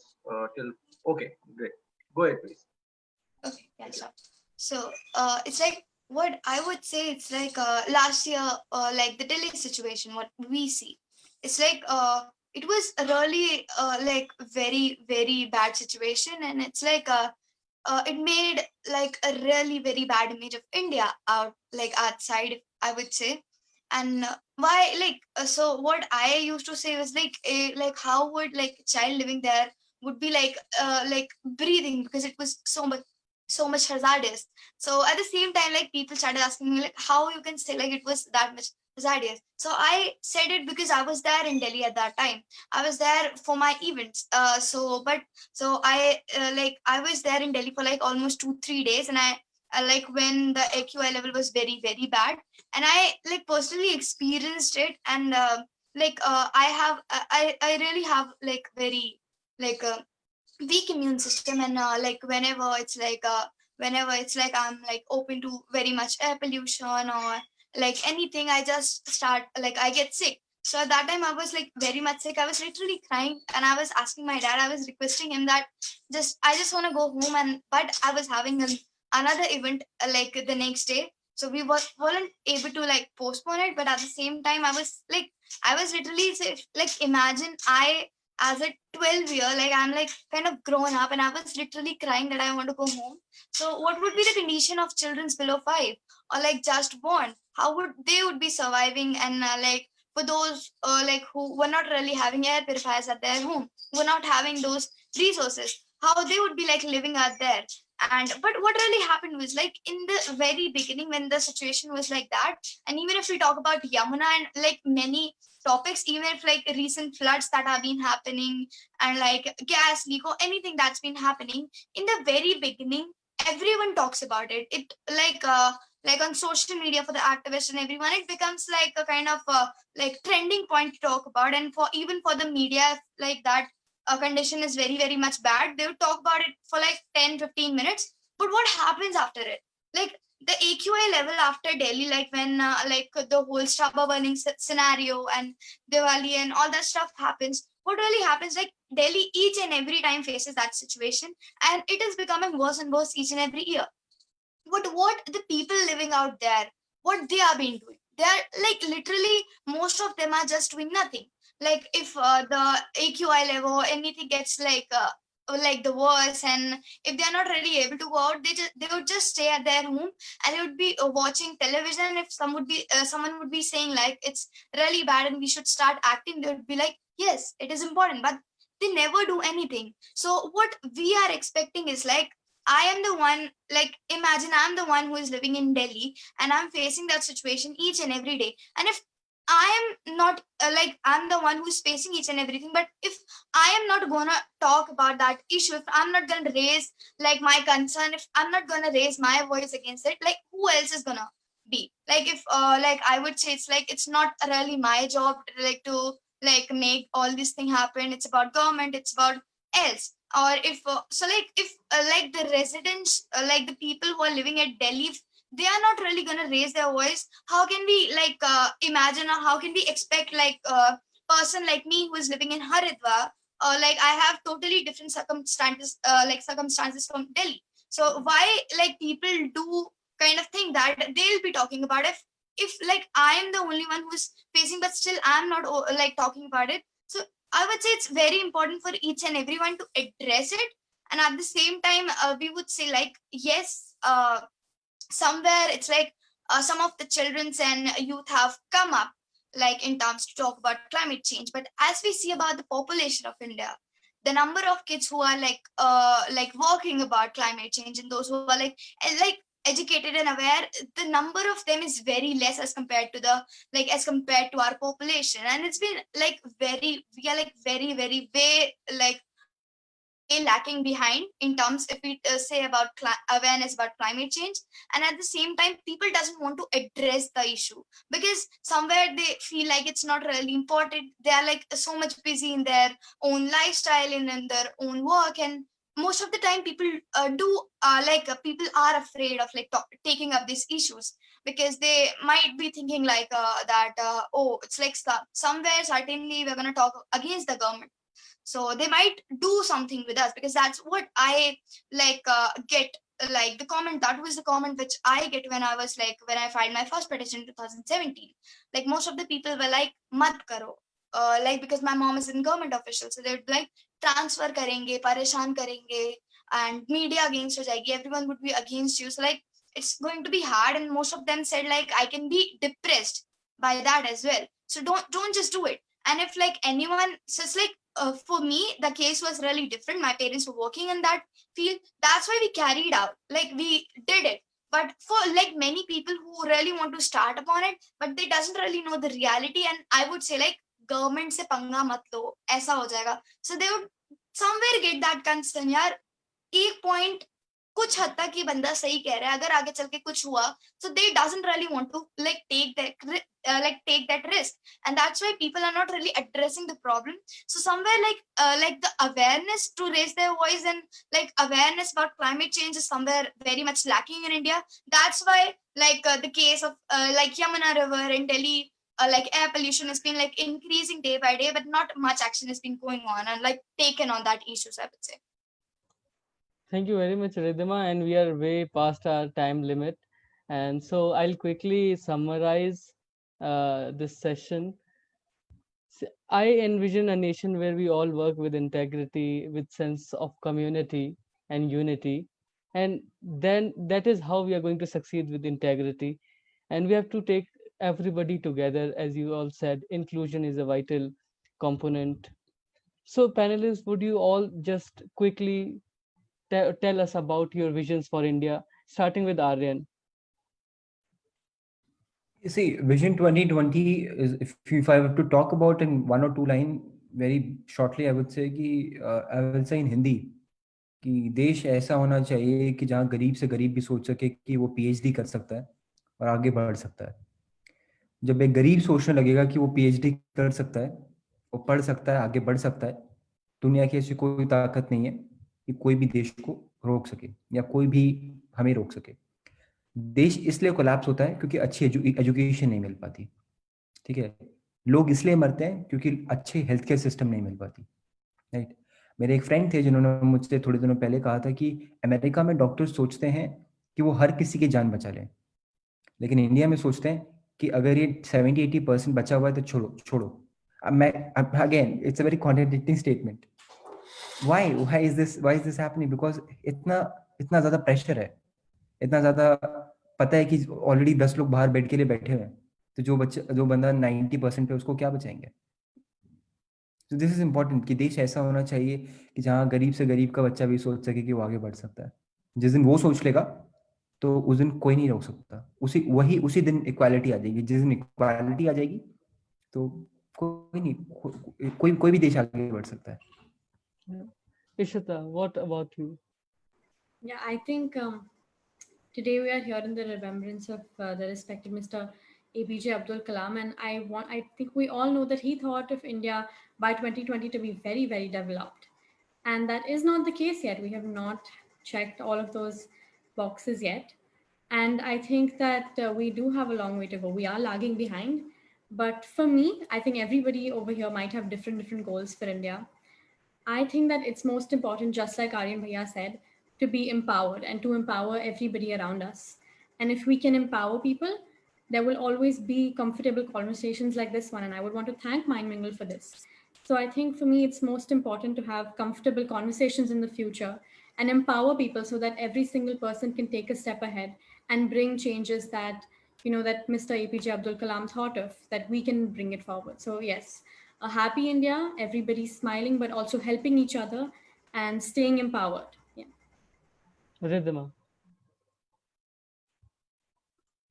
till. Okay, great. Go ahead, please. Okay, yeah, sure. So, it's like what I would say. It's like last year, like the Delhi situation. What we see, it's like it was a really like very bad situation, and it's like it made like a really very bad image of India out like outside, I would say. And why like so what I used to say was like how would like a child living there would be like breathing, because it was so much hazardous. So at the same time, like people started asking me like how you can say like it was that much hazardous. So I said it because I was there in Delhi at that time. I was there for my events. So I was there in Delhi for like almost 2-3 days, and I like when the AQI level was very bad, and I like personally experienced it. And I really have like very like weak immune system. And like whenever it's like I'm like open to very much air pollution or like anything, I just start like I get sick. So at that time I was like very much sick. I was literally crying, and I was asking my dad, I was requesting him that I just want to go home. And but I was having another event like the next day, so weren't able to like postpone it. But at the same time I was literally like imagine I as a 12-year, like I'm like kind of grown up, and I was literally crying that I want to go home. So what would be the condition of children below 5 or like just born? How would they would be surviving? And like for those like who were not really having air purifiers at their home, who were not having those resources, how they would be like living out there. And but what really happened was like in the very beginning when the situation was like that, and even if we talk about Yamuna and like many topics, even if like recent floods that have been happening and like gas leak or anything that's been happening in the very beginning, everyone talks about it. It like on social media for the activists and everyone, it becomes like a kind of like trending point to talk about. And for even for the media, if like that condition is very very much bad, they would talk about it for like 10-15 minutes. But what happens after it? Like the AQI level after Delhi, like when like the whole Straba burning scenario and Diwali and all that stuff happens, what really happens, like Delhi each and every time faces that situation, and it is becoming worse and worse each and every year. But what the people living out there, what they are being doing, they are like literally most of them are just doing nothing. Like if the AQI level or anything gets like the worst, and if they are not really able to go out, they would just stay at their home, and they would be watching television. If someone would be saying like it's really bad and we should start acting, they would be like, yes, it is important, but they never do anything. So what we are expecting is like, I am the one, like, imagine I'm the one who is living in Delhi and I'm facing that situation each and every day. And if I am not like, I'm the one who's facing each and everything, but if I am not gonna talk about that issue, if I'm not gonna raise like my concern, if I'm not gonna raise my voice against it, like, who else is gonna be? Like, if, like, I would say it's like, it's not really my job, like, to like make all this thing happen. It's about government, it's about else. Or if so like if like the residents, like the people who are living at Delhi, if they are not really going to raise their voice, how can we like imagine, or how can we expect like a person like me who is living in Haridwar, like I have totally different circumstances from Delhi. So why like people do kind of think that they'll be talking about, if like I am the only one who's facing, but still I'm not like talking about it. So I would say it's very important for each and everyone to address it. And at the same time, we would say like, yes, somewhere it's like some of the children's and youth have come up like in terms to talk about climate change. But as we see about the population of India, the number of kids who are like working about climate change, and those who are like educated and aware, the number of them is very less as compared to the like as compared to our population. And it's been like very, we are like very very way like way lacking behind in terms, if we say about awareness about climate change. And at the same time, people doesn't want to address the issue because somewhere they feel like it's not really important. They are like so much busy in their own lifestyle and in their own work. And most of the time people people are afraid of like taking up these issues, because they might be thinking like that oh, it's like somewhere certainly we're going to talk against the government, so they might do something with us. Because that's what I get, like the comment, that was the comment which I get when I was like, when I filed my first petition in 2017. Like most of the people were like, mat karo, like because my mom is in government official, so they would be like, transfer karenge, pareshan karenge, and media against ho jayegi, everyone would be against you, so like it's going to be hard. And most of them said like, I can be depressed by that as well, so don't just do it. And if like anyone says like, for me the case was really different, my parents were working in that field, that's why we carried out, like we did it. But for like many people who really want to start upon it, but they doesn't really know the reality, and I would say like, government se panga mat lo, aisa ho jayega. So they would somewhere get that concern, yaar, एक point कुछ हद तक ये बंदा सही कह रहा है, अगर आगे चल के कुछ हुआ, so they doesn't really want to like take that risk. And that's why people are not really addressing the problem. So somewhere like the awareness to raise their voice and like awareness about climate change is somewhere very much lacking in India. That's why like the case of like Yamuna River in Delhi, like air pollution has been like increasing day by day, but not much action has been going on and like taken on that issues, I would say. Thank you very much, Ridhima, and we are way past our time limit. And so I'll quickly summarize this session. I envision a nation where we all work with integrity, with sense of community and unity. And then that is how we are going to succeed with integrity. And we have to take everybody together. As you all said, inclusion is a vital component. So panelists, would you all just quickly tell us about your visions for India, starting with Aryan? You see, Vision 2020 is, if I have to talk about in one or two line very shortly, I would say I will say in Hindi कि देश ऐसा होना चाहिए कि जहाँ गरीब से गरीब भी सोच सके कि वो PhD कर सकता है, और आगे बढ़ सकता है। जब एक गरीब सोचने लगेगा कि वो पीएचडी कर सकता है, वो पढ़ सकता है, आगे बढ़ सकता है, दुनिया की ऐसी कोई ताकत नहीं है कि कोई भी देश को रोक सके या कोई भी हमें रोक सके। देश इसलिए कोलैप्स होता है क्योंकि अच्छी एजुकेशन नहीं मिल पाती, ठीक है। लोग इसलिए मरते हैं क्योंकि अच्छे हेल्थ केयर सिस्टम नहीं मिल पाती, राइट। मेरे एक फ्रेंड थे जिन्होंने मुझसे थोड़े दिनों पहले कहा था कि अमेरिका में डॉक्टर सोचते हैं कि वो हर किसी की जान बचा लें, लेकिन इंडिया में सोचते हैं कि अगर ये 70-80% बचा हुआ है तो छोड़ो छोड़ो। अब मैं, again it's a very contradicting statement. Why is this happening? Because इतना इतना ज्यादा प्रेशर है, इतना ज्यादा पता है कि ऑलरेडी 10 लोग बाहर बेड के लिए बैठे हुए हैं, तो जो बंदा 90% पे, उसको क्या बचाएंगे? तो दिस इज इम्पोर्टेंट कि देश ऐसा होना चाहिए कि जहाँ गरीब से गरीब का बच्चा भी सोच सके कि वो आगे बढ़ सकता है। जिस दिन वो सोच लेगा तो उस दिन कोई नहीं रोक सकता। उसी दिन इक्वालिटी आ जाएगी। जिस दिन इक्वालिटी आ जाएगी तो कोई नहीं, कोई भी देश आगे बढ़ सकता है। Yeah. Ishita, what about you? Yeah, I think today we are here in the remembrance of the respected Mr. APJ Abdul Kalam, and I think we all know that he thought of India by 2020 to be very, very developed, and that is not the case yet. We have not checked all of those boxes yet, and I think that we do have a long way to go. We are lagging behind, but for me, I think everybody over here might have different goals for India. I think that it's most important, just like Aryan Bhaiya said, to be empowered and to empower everybody around us. And if we can empower people, there will always be comfortable conversations like this one. And I would want to thank Mind Mingle for this. So I think for me, it's most important to have comfortable conversations in the future and empower people so that every single person can take a step ahead and bring changes that that Mr. APJ Abdul Kalam thought of, that we can bring it forward. So yes, a happy India, everybody's smiling, but also helping each other and staying empowered. Yeah. Ridhima.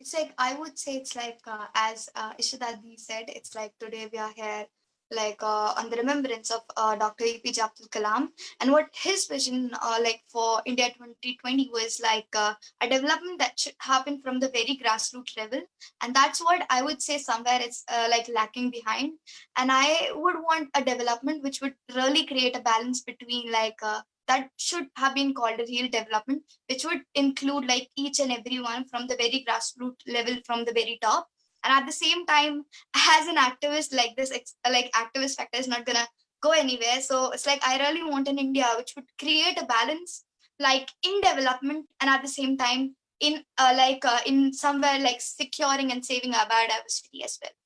It's like I would say it's like as Ishadadi said, it's like today we are here like on the remembrance of Dr. APJ Abdul Kalam, and what his vision like for India 2020 was like a development that should happen from the very grassroots level, and that's what I would say somewhere it's like lacking behind. And I would want a development which would really create a balance between like that should have been called a real development, which would include like each and everyone from the very grassroots level, from the very top. And at the same time, as an activist, like this, like activist factor is not gonna go anywhere. So it's like I really want an India which would create a balance, like in development, and at the same time in somewhere like securing and saving our biodiversity as well.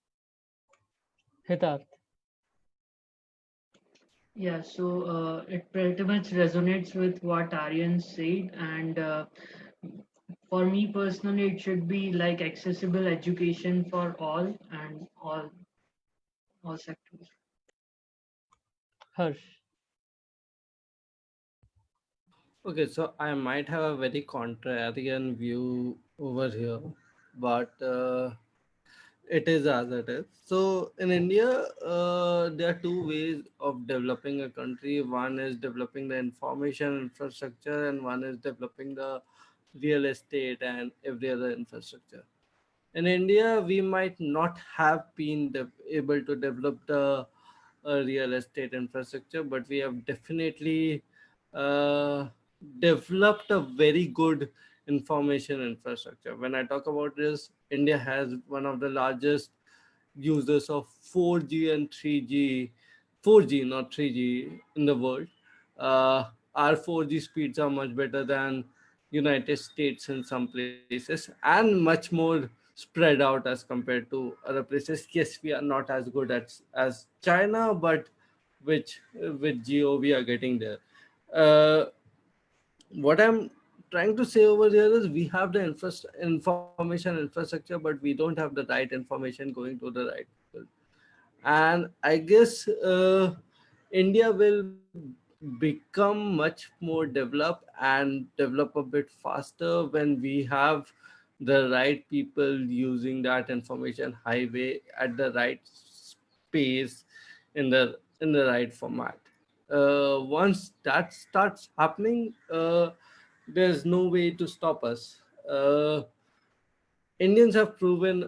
Hitarth. Yeah, so it pretty much resonates with what Aryan said, and for me personally, it should be like accessible education for all and all sectors. Harsh. Okay, so I might have a very contrarian view over here, but it is as it is. So in India, there are two ways of developing a country. One is developing the information infrastructure, and one is developing the real estate and every other infrastructure. In India, we might not have been able to develop the real estate infrastructure, but we have definitely uh, developed a very good information infrastructure. When I talk about this, India has one of the largest users of 4G and 3G, 4G, not 3G, in the world. Our 4G speeds are much better than United States in some places, and much more spread out as compared to other places. Yes, we are not as good as China, but which with Geo we are getting there. Uh, what I'm trying to say over here is we have the information infrastructure, but we don't have the right information going to the right people. And I guess India will become much more developed and develop a bit faster when we have the right people using that information highway at the right space in the right format. Once that starts happening, there's no way to stop us. Indians have proven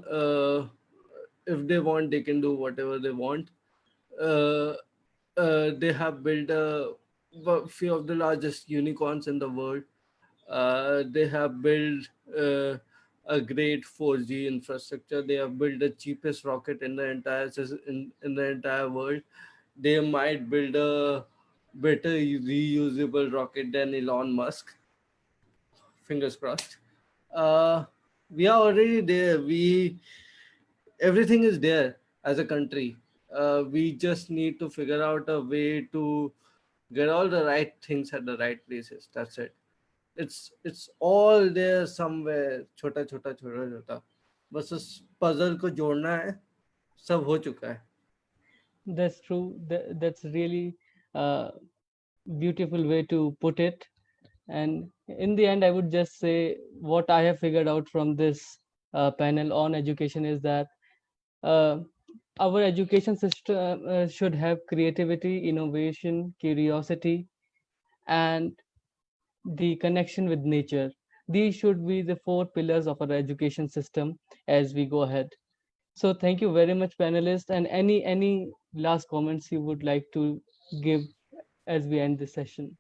if they want, they can do whatever they want. Uh, they have built few of the largest unicorns in the world. They have built uh, a great 4G infrastructure. They have built the cheapest rocket in the in the entire world. They might build a better reusable rocket than Elon Musk. Fingers crossed. uh, we are already there. Everything is there as a country. We just need to figure out a way to get all the right things at the right places. That's it. It's all there somewhere. छोटा छोटा छोटा छोटा बस उस puzzle को जोड़ना है. सब हो चुका है. That's true. That's really a beautiful way to put it. And in the end, I would just say what I have figured out from this panel on education is that uh, our education system should have creativity, innovation, curiosity, and the connection with nature. These should be the four pillars of our education system as we go ahead. So thank you very much, panelists. And any last comments you would like to give as we end this session?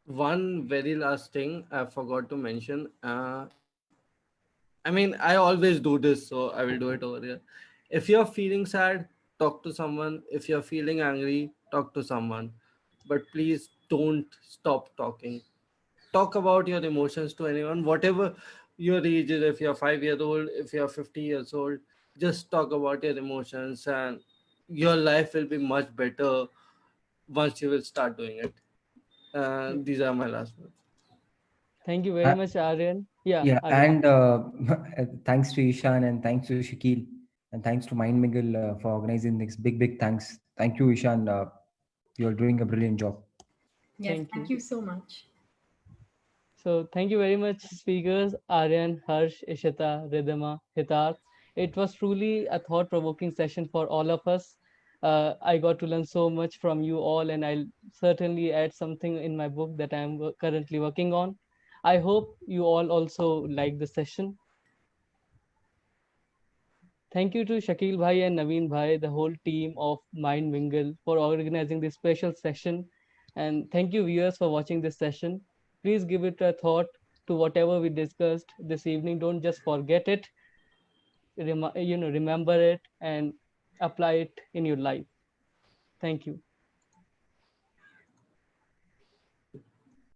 One very last thing I forgot to mention. I mean, I always do this, so I will do it over here. If you're feeling sad, talk to someone. If you're feeling angry, talk to someone. But please don't stop talking. Talk about your emotions to anyone, whatever your age is. If you're 5 years old, if you're 50 years old, just talk about your emotions, and your life will be much better once you will start doing it. These are my last words. Thank you very Uh, much, Aryan. Yeah, yeah, Aryan. and thanks to Ishan and thanks to Shakil and thanks to Mind Mingle for organizing this. Big thanks. Thank you, Ishan. You're doing a brilliant job. Yes, Thank thank you. you so much. So thank you very much, speakers Aryan, Harsh, Ishita, Ridhima, Hitar. It was truly a thought-provoking session for all of us. I got to learn so much from you all, and I'll certainly add something in my book that I'm currently working on. I hope you all also like the session. Thank you to Shakil Bhai and Naveen Bhai, the whole team of Mind Mingle, for organizing this special session. And thank you, viewers, for watching this session. Please give it a thought to whatever we discussed this evening. Don't just forget it. Remember it and apply it in your life. Thank you.